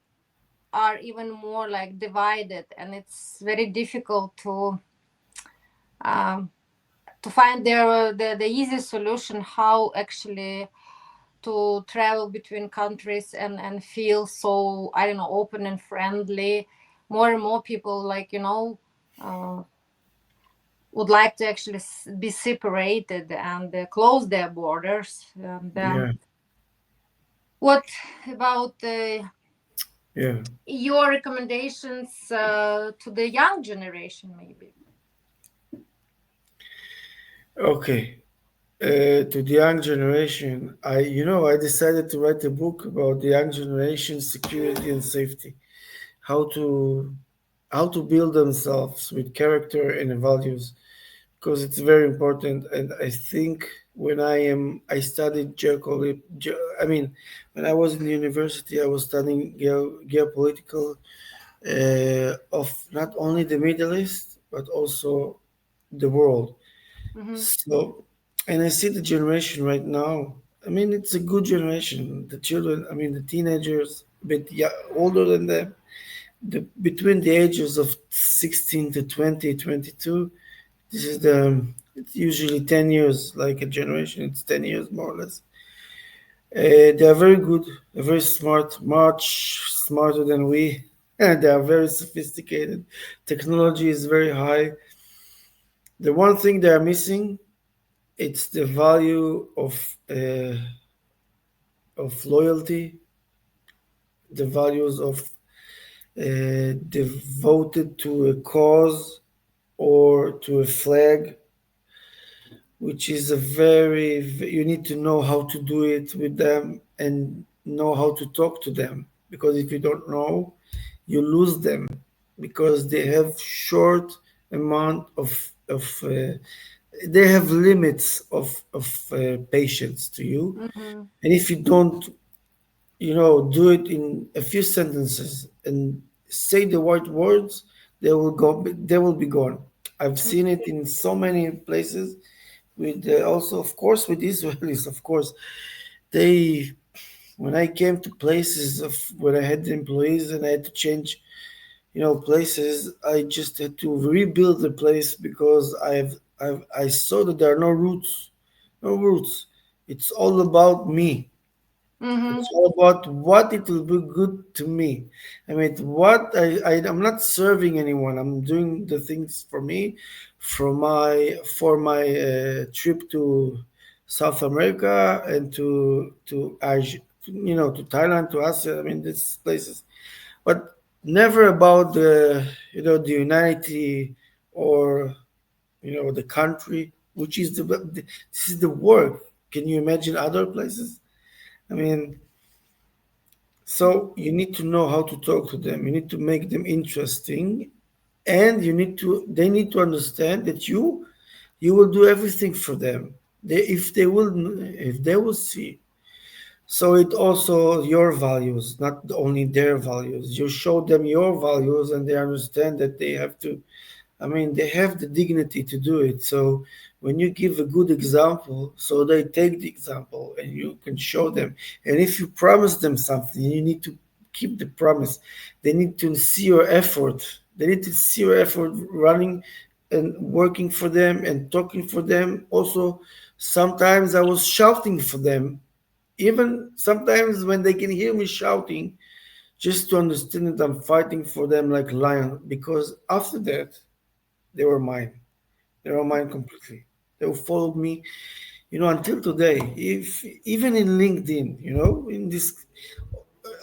B: are even more like divided, and it's very difficult um, to find the easy solution how actually to travel between countries and feel so, I don't know, open and friendly. More and more people, like, uh, would like to actually be separated and close their borders. And
A: Yeah,
B: what about
A: yeah.
B: your recommendations to the young generation, maybe?
A: Okay. To the young generation, I decided to write a book about the young generation security and safety, how to how to build themselves with character and values, because it's very important. And I think I studied I mean, when I was in university, I was studying geopolitical of not only the Middle East but also the world.
B: Mm-hmm.
A: So, and I see the generation right now. I mean, it's a good generation. The children, I mean, the teenagers, a bit older than them, between the ages of 16 to 20, 22. This is it's usually 10 years, like a generation. It's 10 years more or less. They are very good. They're very smart, much smarter than we. And they are very sophisticated. Technology is very high. The one thing they are missing, it's the value of loyalty, the values of devoted to a cause or to a flag, which is a you need to know how to do it with them and know how to talk to them, because if you don't know, you lose them, because they have short amount of they have limits of patience to you.
B: Mm-hmm.
A: And if you don't, do it in a few sentences and say the right words, they will be gone. I've seen it in so many places with also, of course, with Israelis. Of course, they when I came to places of where I had the employees and I had to change, places, I just had to rebuild the place because I saw that there are no roots, no roots. It's all about me.
B: Mm-hmm.
A: It's all about what it will be good to me. I mean, I'm not serving anyone. I'm doing the things for me, for my trip to South America and to Asia, to Thailand, to Asia. I mean, these places, but never about the humanity or the country, which is this is the work. Can you imagine other places? I mean. So you need to know how to talk to them. You need to make them interesting, and they need to understand that you will do everything for them. If they will see. So it also your values, not only their values. You show them your values, and they understand that they have to. I mean, they have the dignity to do it. So when you give a good example, so they take the example and you can show them. And if you promise them something, you need to keep the promise. They need to see your effort. They need to see your effort running and working for them and talking for them. Also, sometimes I was shouting for them, even sometimes when they can hear me shouting, just to understand that I'm fighting for them like lion. Because after that, they were mine. They were mine completely. They followed me, until today. If even in LinkedIn, in this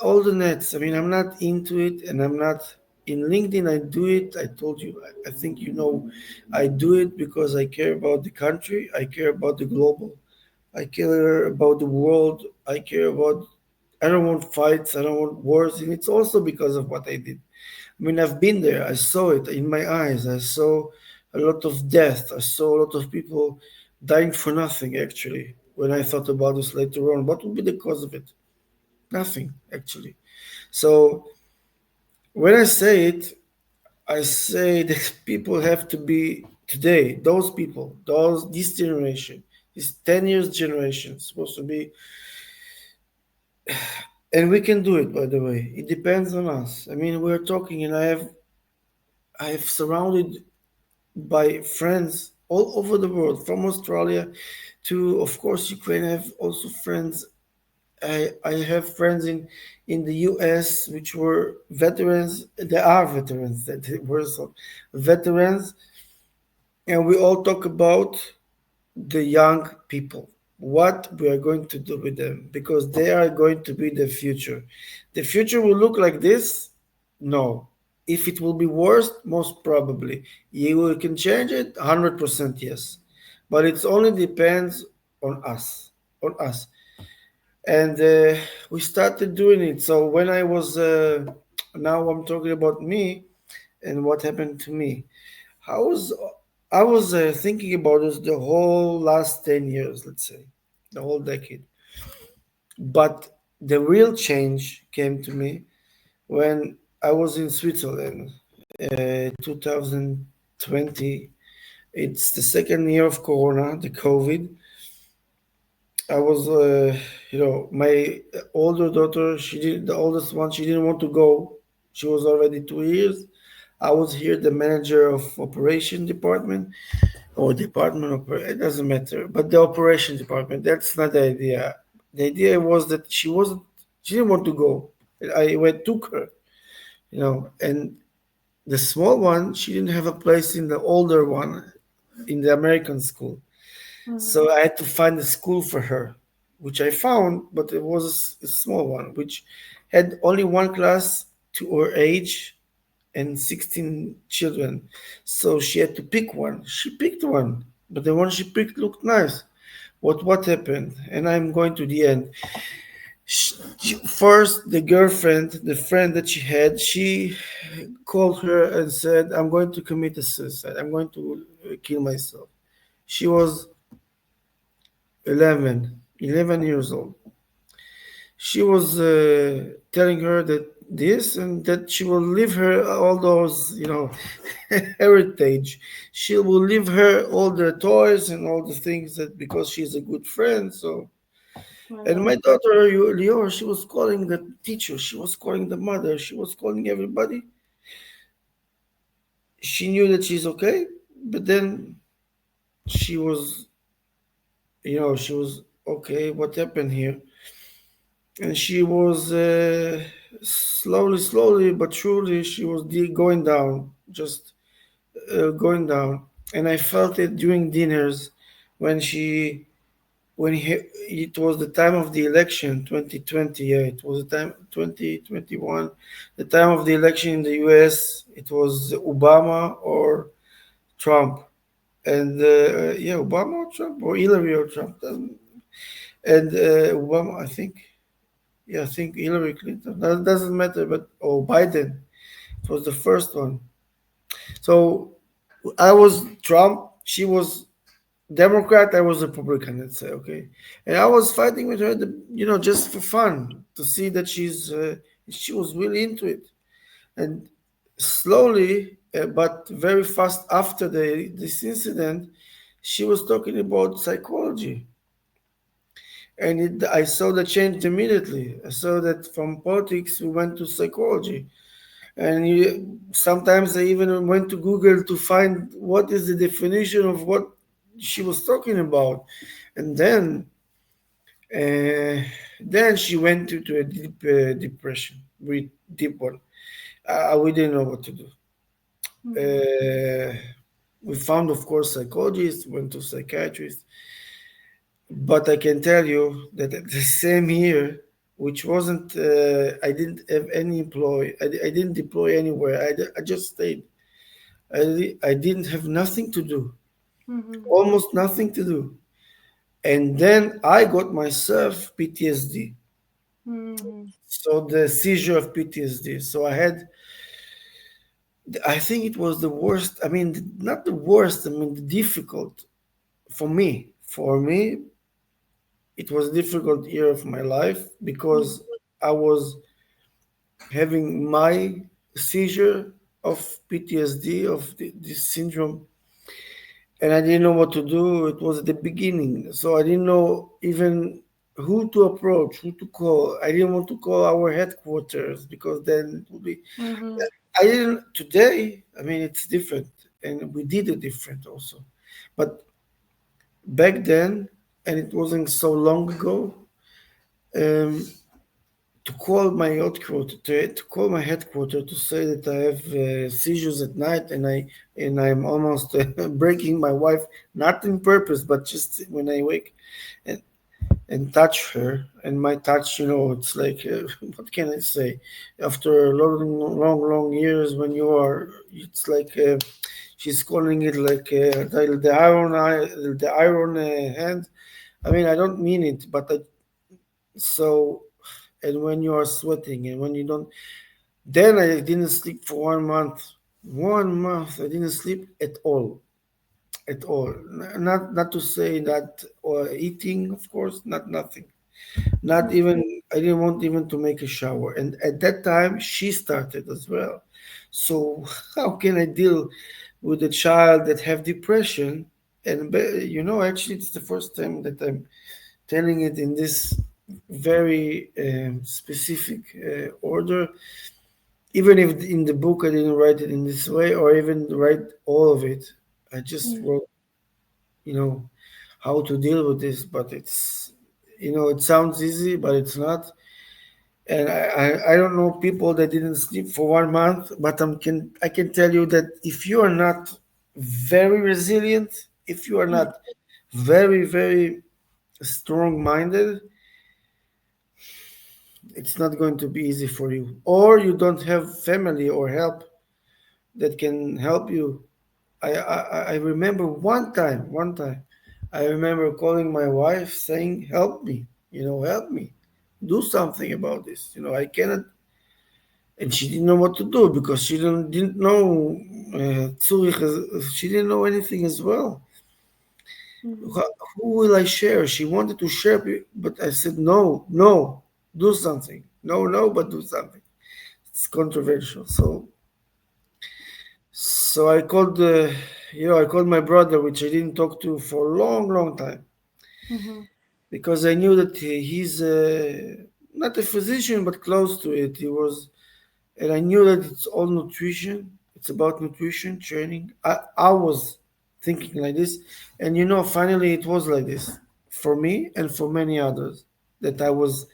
A: all the nets. I mean, I'm not into it, and I'm not in LinkedIn. I do it. I told you. I think I do it because I care about the country. I care about the global. I care about the world. I care about. I don't want fights. I don't want wars, and it's also because of what I did. I mean, I've been there. I saw it in my eyes. I saw a lot of death. I saw a lot of people dying for nothing, actually. When I thought about this later on, what would be the cause of it? Nothing, actually. So when I say it, I say that people have to be today, those people, this generation, this 10 years generation, supposed to be, and we can do it, by the way. It depends on us. I mean, we're talking, and I have surrounded by friends all over the world, from Australia to, of course, Ukraine. I have also friends I have friends in the US which were veterans. They are veterans. That they were some veterans, and we all talk about the young people, what we are going to do with them, because they are going to be the future. The future will look like this? No. If it will be worse, most probably. You can change it, 100% yes. But it only depends on us. On us. And we started doing it. So when I was, now I'm talking about me and what happened to me. I was I was thinking about this the whole last 10 years, let's say, the whole decade. But the real change came to me when I was in Switzerland, 2020. It's the second year of Corona, the COVID. I was, my older daughter, the oldest one, she didn't want to go. She was already 2 years. I was here, the manager of operation department or department of it doesn't matter, but the operation department, that's not the idea. The idea was that she didn't want to go. I went took her, and the small one, she didn't have a place in the older one in the American school.
B: Mhm.
A: So I had to find a school for her, which I found, but it was a small one, which had only one class to her age and 16 children. So she had to pick one. She picked one, but the one she picked looked nice. What happened? And I'm going to the end. First, the girlfriend, the friend that she had, she called her and said, "I'm going to commit a suicide. I'm going to kill myself." She was 11 years old. She was telling her that this and that she will leave her all those, heritage. She will leave her all the toys and all the things that because she's a good friend. So,
B: My
A: and my
B: God.
A: daughter Lior, she was calling the teacher, she was calling the mother, she was calling everybody. She knew that she's okay, but then she was, she was okay. What happened here? And she was slowly but surely she was going down, just going down. And I felt it during dinners when she when he, it was the time of the election 2020. Yeah, it was the time 2021, the time of the election in the US. It was Obama or Trump. And yeah, Obama or Trump or Hillary or Trump. And Obama, I think. Yeah, I think Hillary Clinton. That doesn't matter, but or Biden. It was the first one. So I was Trump. She was Democrat. I was Republican. Let's say okay, and I was fighting with her, just for fun to see that she was really into it. And slowly, but very fast after this incident, she was talking about psychology, and I saw the change immediately. I saw that from politics we went to psychology. And sometimes I even went to Google to find what is the definition of what she was talking about. And then she went to a deep depression, with deep one. We didn't know what to do.
B: Mhm.
A: Uh, we found, of course, psychologists, went to psychiatrists, but I can tell you that at the same year, which wasn't, I didn't have any employee, I didn't deploy anywhere. I just stayed. I didn't have nothing to do,
B: Mhm.
A: almost nothing to do. And then I got myself PTSD.
B: Mhm.
A: So the seizure of PTSD. So I think it was the worst. I mean, not the worst, I mean, the difficult for me. For me, it was a difficult year of my life because I was having my seizure of PTSD, of this syndrome, and I didn't know what to do. It was at the beginning, so I didn't know even who to approach, who to call. I didn't want to call our headquarters because then it would be.
B: Mhm.
A: I didn't today. I mean, it's different, and we did it different also. But back then, and it wasn't so long ago. um, to call my headquarters to call my headquarters to say that I have seizures at night, and I'm almost breaking my wife, not in purpose, but just when I wake and, and touch her, and my touch, it's like what can I say? After long years, when you are, it's like she's calling it like the iron hand. I mean, I don't mean it, but so. And when you are sweating, and when you don't, then I didn't sleep for 1 month. 1 month I didn't sleep at all, at all. Not to say that, or eating, of course, not nothing. Not
B: Mhm.
A: even, I didn't want even to make a shower. And at that time, she started as well. So how can I deal with a child that have depression? And actually, it's the first time that I'm telling it in this very specific order. Even if in the book I didn't write it in this way, or even write all of it, I just
B: Mhm.
A: wrote, you know, how to deal with this. But it sounds easy, but it's not. And I don't know people that didn't sleep for 1 month, but I can tell you that if you are not very resilient, if you are not very, very strong minded, it's not going to be easy for you. Or you don't have family or help that can help you. I remember one time, I remember calling my wife saying, "Help me, help me, do something about this. I cannot." And she didn't know what to do because she didn't know Zurich. She didn't know anything as well.
B: Mhm.
A: Who will I share? She wanted to share, but I said, "No, no, do something. No, no, but do something." It's controversial. So I called my brother, which I didn't talk to for a long, long time,
B: Mhm.
A: because I knew that he's not a physician, but close to it. He was, and I knew that it's all nutrition. It's about nutrition training. I was thinking like this, and finally it was like this for me and for many others that I was.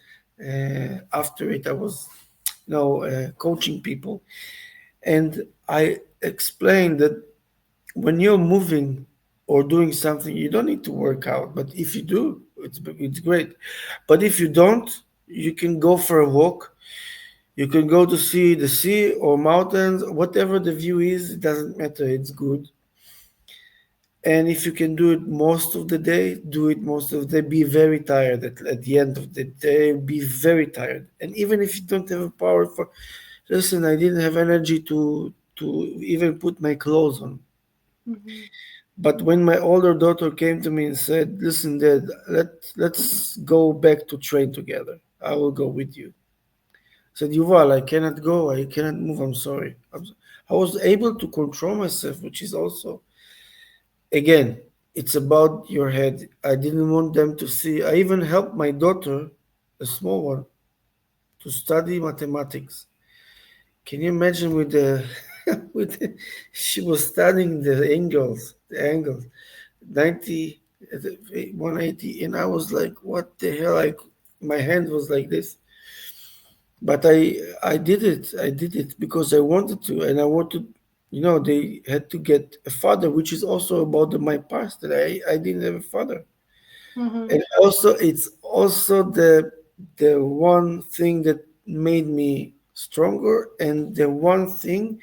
A: After it, I was, coaching people, and I explained that when you're moving or doing something, you don't need to work out. But if you do, it's great. But if you don't, you can go for a walk. You can go to see the sea or mountains, whatever the view is. It doesn't matter. It's good. And if you can do it most of the day, do it most of the day. Be very tired at the end of the day. Be very tired. And even if you don't have a power for, listen, I didn't have energy to even put my clothes on.
B: Mhm.
A: But when my older daughter came to me and said, "Listen, Dad, let's go back to train together. I will go with you." I said, "Yuval, I cannot go. I cannot move. I'm sorry." I was able to control myself, which is also, again, it's about your head. I didn't want them to see. I even helped my daughter, a small one, to study mathematics. Can you imagine with the she was studying the angles, 90, 180, and I was like, what the hell? My hand was like this, but I did it because I wanted to, and I wanted, they had to get a father, which is also about my past, that I didn't have a father.
B: Mhm.
A: And also, it's also the one thing that made me stronger, and the one thing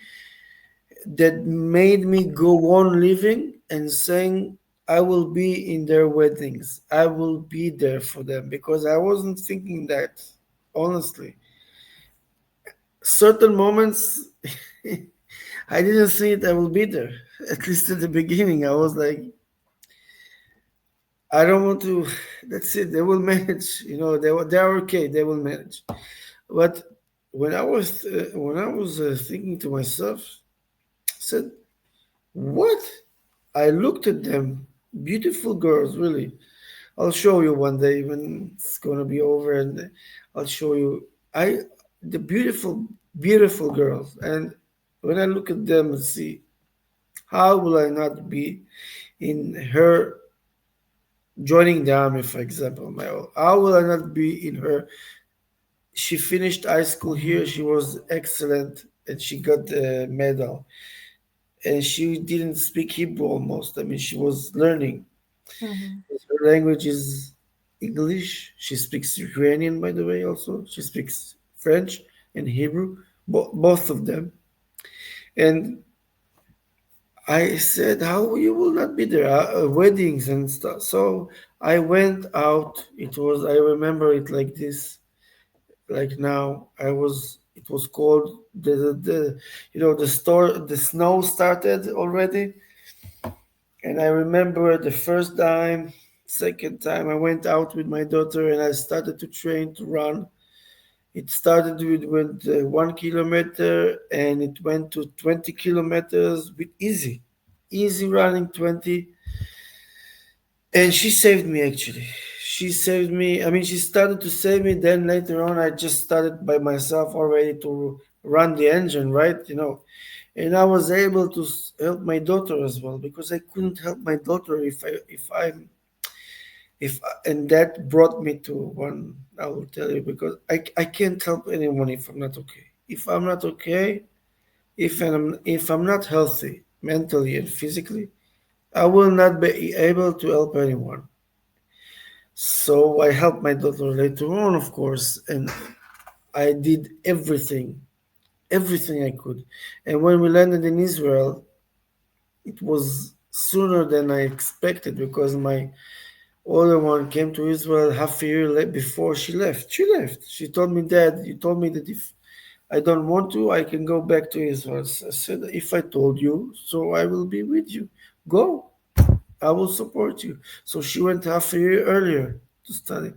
A: that made me go on living and saying, I will be in their weddings. I will be there for them, because I wasn't thinking that, honestly. Certain moments, I didn't think I will be there. At least at the beginning, I was like, I don't want to. That's it. They will manage. They're okay. They will manage. But when I was thinking to myself, I said, what? I looked at them, beautiful girls, really. I'll show you one day when it's gonna be over, and I'll show you. The beautiful, beautiful girls, and when I look at them and see, how will I not be in her? joining the army, for example. How will I not be in her? She finished high school here. She was excellent, and she got the medal. And she didn't speak Hebrew almost. I mean, she was learning.
B: Mhm.
A: Her language is English. She speaks Ukrainian, by the way. Also, she speaks French and Hebrew, both of them. And I said, "How you will not be there? Weddings and stuff." So I went out. It was I remember it like this, like now. I was. It was cold. The store. The snow started already, and I remember the first time, second time I went out with my daughter and I started to train to run. It started with 1 kilometer and it went to 20 kilometers with easy running 20. And she saved me actually. She saved me. I mean, she started to save me. Then later on, I just started by myself already to run the engine, right? And I was able to help my daughter as well because I couldn't help my daughter and that brought me to one. I will tell you because I can't help anyone if I'm not okay. If I'm not okay, if I'm not healthy mentally and physically, I will not be able to help anyone. So I helped my daughter later on, of course, and I did everything I could. And when we landed in Israel, it was sooner than I expected because my older one came to Israel half a year before she left. She left. She told me, "Dad, you told me that if I don't want to, I can go back to Israel." I said, "If I told you, so I will be with you. Go. I will support you." So she went half a year earlier to study,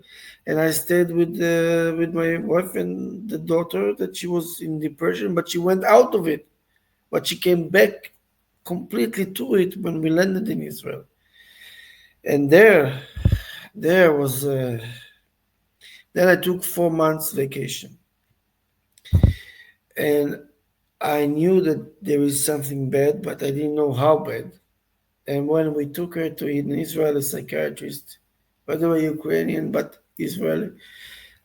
A: and I stayed with my wife and the daughter that she was in depression, but she went out of it. But she came back completely to it when we landed in Israel, and there was. Then I took 4 months vacation, and I knew that there is something bad, but I didn't know how bad. And when we took her to an Israeli psychiatrist, by the way, Ukrainian but Israeli,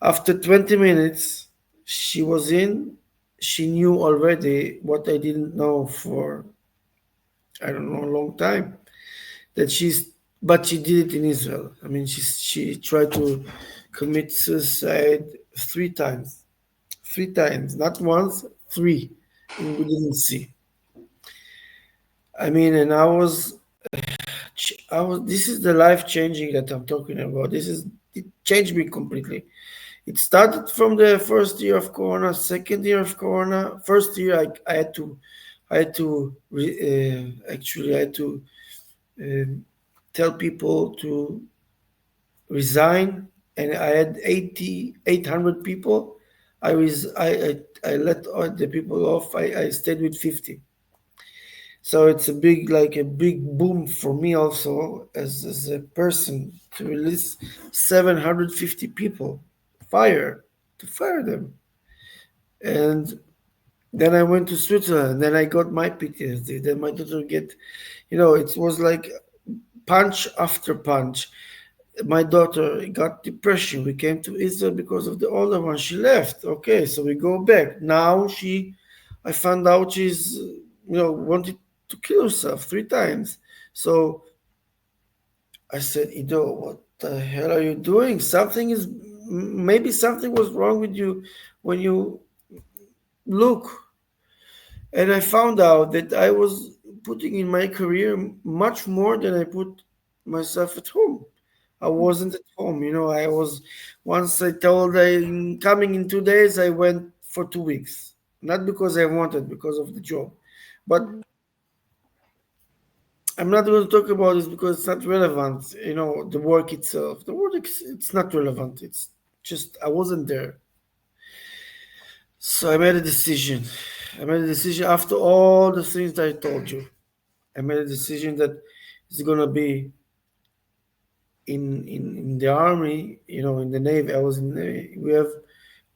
A: after 20 minutes, she was in. She knew already what I didn't know for, I don't know, a long time. But she did it in Israel. I mean, she tried to commit suicide 3 times. 3 times, not once, three. And we didn't see. I mean, and this is the life changing that I'm talking about. It changed me completely. It started from the first year of Corona, second year of Corona. First year, I had to um tell people to resign, and I had 800 people. I let all the people off. I stayed with 50. So it's a big boom for me also as a person to release 750 people, fire, to fire them. And then I went to Switzerland. Then I got my PTSD. Then my daughter it was like punch after punch. My daughter got depression. We came to Israel because of the older one. She left. Okay, so we go back. Now I found out she's, wanted to kill herself 3 times. So I said, Ido, what the hell are you doing? Maybe something was wrong with you when you look. And I found out that I was putting in my career much more than I put myself at home. I wasn't at home, once I told I'm coming in 2 days, I went for 2 weeks. Not because I wanted, because of the job. But
B: Mhm.
A: I'm not going to talk about this because it's not relevant. The work itself. It's not relevant. It's just I wasn't there. So I made a decision. I made a decision after all the things that I told you. I made a decision that it's gonna be in the army, in the navy. I was in the navy. We have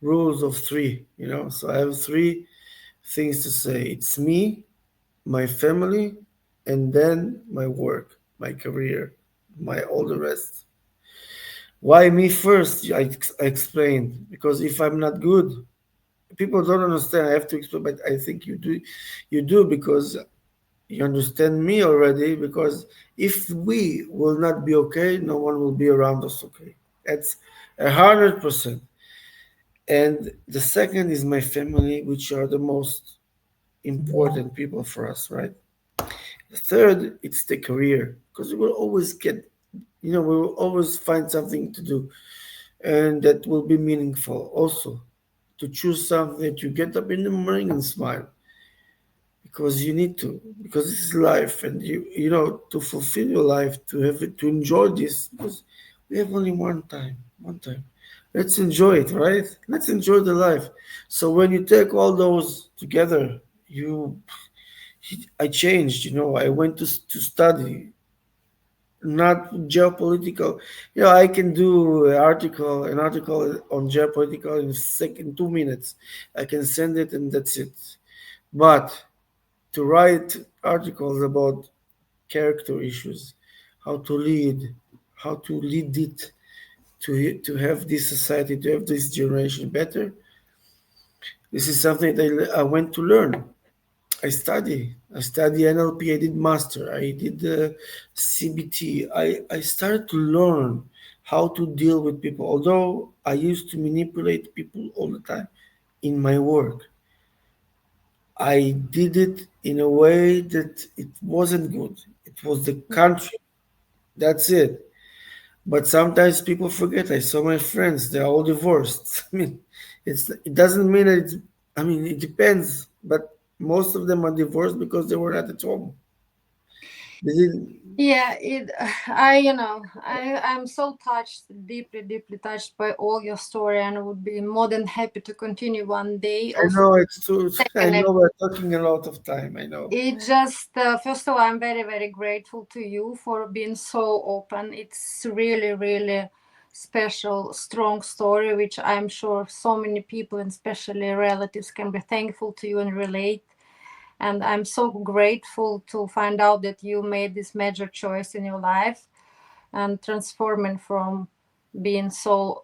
A: rules of three, So I have three things to say. It's me, my family, and then my work, my career. all the rest. Why me first? I explained because if I'm not good, people don't understand. I have to explain, but I think you do because you understand me already. Because if we will not be okay, no one will be around us okay. That's 100%. And the second is my family, which are the most important people for us, right? The third, it's the career, because we will always get, we will always find something to do, and that will be meaningful. Also, to choose something that you get up in the morning and smile, because you need to, because this is life, and to fulfill your life, to have it, to enjoy this, because we have only one time. Let's enjoy it, right? Let's enjoy the life. So when you take all those together, you I changed. I went to study, not geopolitical. I can do an article on geopolitical in 2 minutes. I can send it and that's it. But to write articles about character issues, how to lead, how to lead it, to have this society, to have this generation better. This is something that I went to learn. I study NLP. I did master. I did CBT. I started to learn how to deal with people. Although I used to manipulate people all the time in my work, I did it in a way that it wasn't good. It was the country. That's it. But sometimes people forget. I saw my friends; they're all divorced. It doesn't mean that it's. It depends, but most of them are divorced because they were not at home. They didn't.
B: Yeah, I'm so touched, deeply, deeply touched by all your story, and would be more than happy to continue one day.
A: I
B: Also,
A: know it's too. I
B: second,
A: know we're talking a lot of time. I know.
B: it just first of all, I'm very, very grateful to you for being so open. It's really, really special, strong story, which I'm sure so many people, and especially relatives, can be thankful to you and relate. And I'm so grateful to find out that you made this major choice in your life and transforming from being so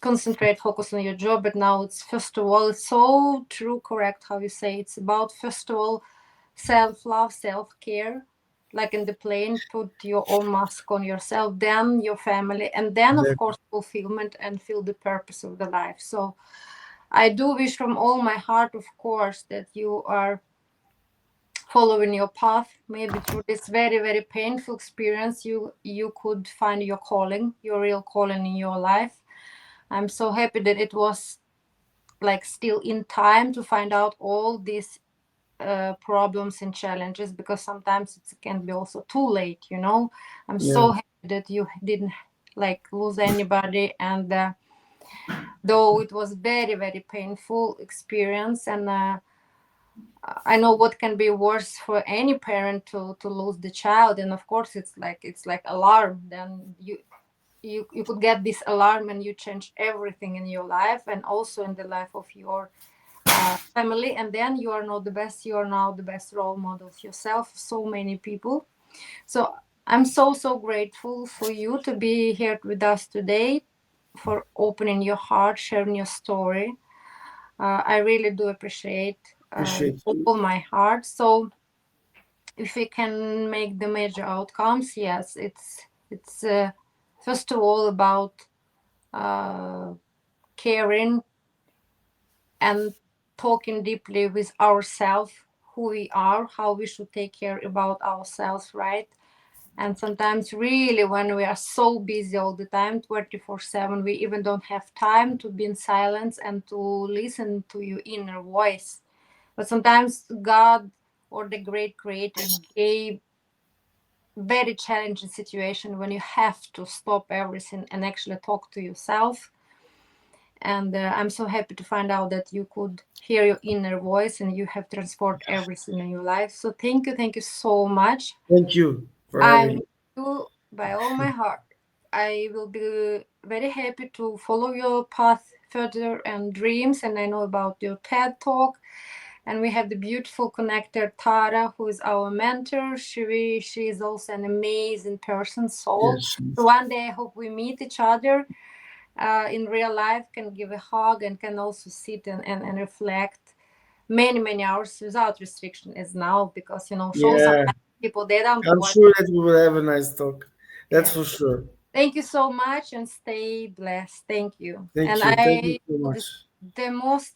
B: concentrate, focus on your job. But now it's, first of all, it's so true, correct how you say, it's about, first of all, self-love, self-care. Like in the plane, put your own mask on yourself, then your family, and then of
A: Exactly.
B: course fulfillment and feel the purpose of the life. So I do wish from all my heart, of course, that you are following your path. Maybe through this very, very painful experience, you could find your calling, your real calling in your life. I'm so happy that it was like still in time to find out all these problems and challenges, because sometimes it can be also too late. I'm
A: Yeah.
B: so happy that you didn't like lose anybody, and though it was very, very painful experience, and I know what can be worse for any parent to lose the child. And of course it's like alarm. Then you could get this alarm and you change everything in your life and also in the life of your family. And then you are not the best. You are now the best role models yourself. So many people. So I'm so, so grateful for you to be here with us today, for opening your heart, sharing your story. I really do appreciate
A: Appreciate
B: with
A: you.
B: all my heart. So if we can make the major outcomes, yes, it's first of all about uh, caring and talking deeply with ourselves, who we are, how we should take care about ourselves, right? And sometimes really when we are so busy all the time, 24/7, we even don't have time to be in silence and to listen to your inner voice. But sometimes God or the great creator gave very challenging situation when you have to stop everything and actually talk to yourself. And I'm so happy to find out that you could hear your inner voice and you have transformed everything in your life. So thank you so much.
A: Thank you for
B: I
A: having me.
B: will do by all my heart. I will be very happy to follow your path further and dreams. And I know about your TED talk. And we have the beautiful connector Tara, who is our mentor. She is also an amazing person, soul.
A: Yes.
B: So one day I hope we meet each other in real life, can give a hug, and can also sit and reflect many hours without restriction as now, because show
A: Yeah.
B: sometimes people they don't
A: I'm
B: watch.
A: sure that we will have a nice talk. That's
B: Yeah.
A: for sure.
B: Thank you so much and stay blessed. Thank you.
A: Thank
B: And
A: you. Thank you
B: I
A: so
B: feel
A: much.
B: the most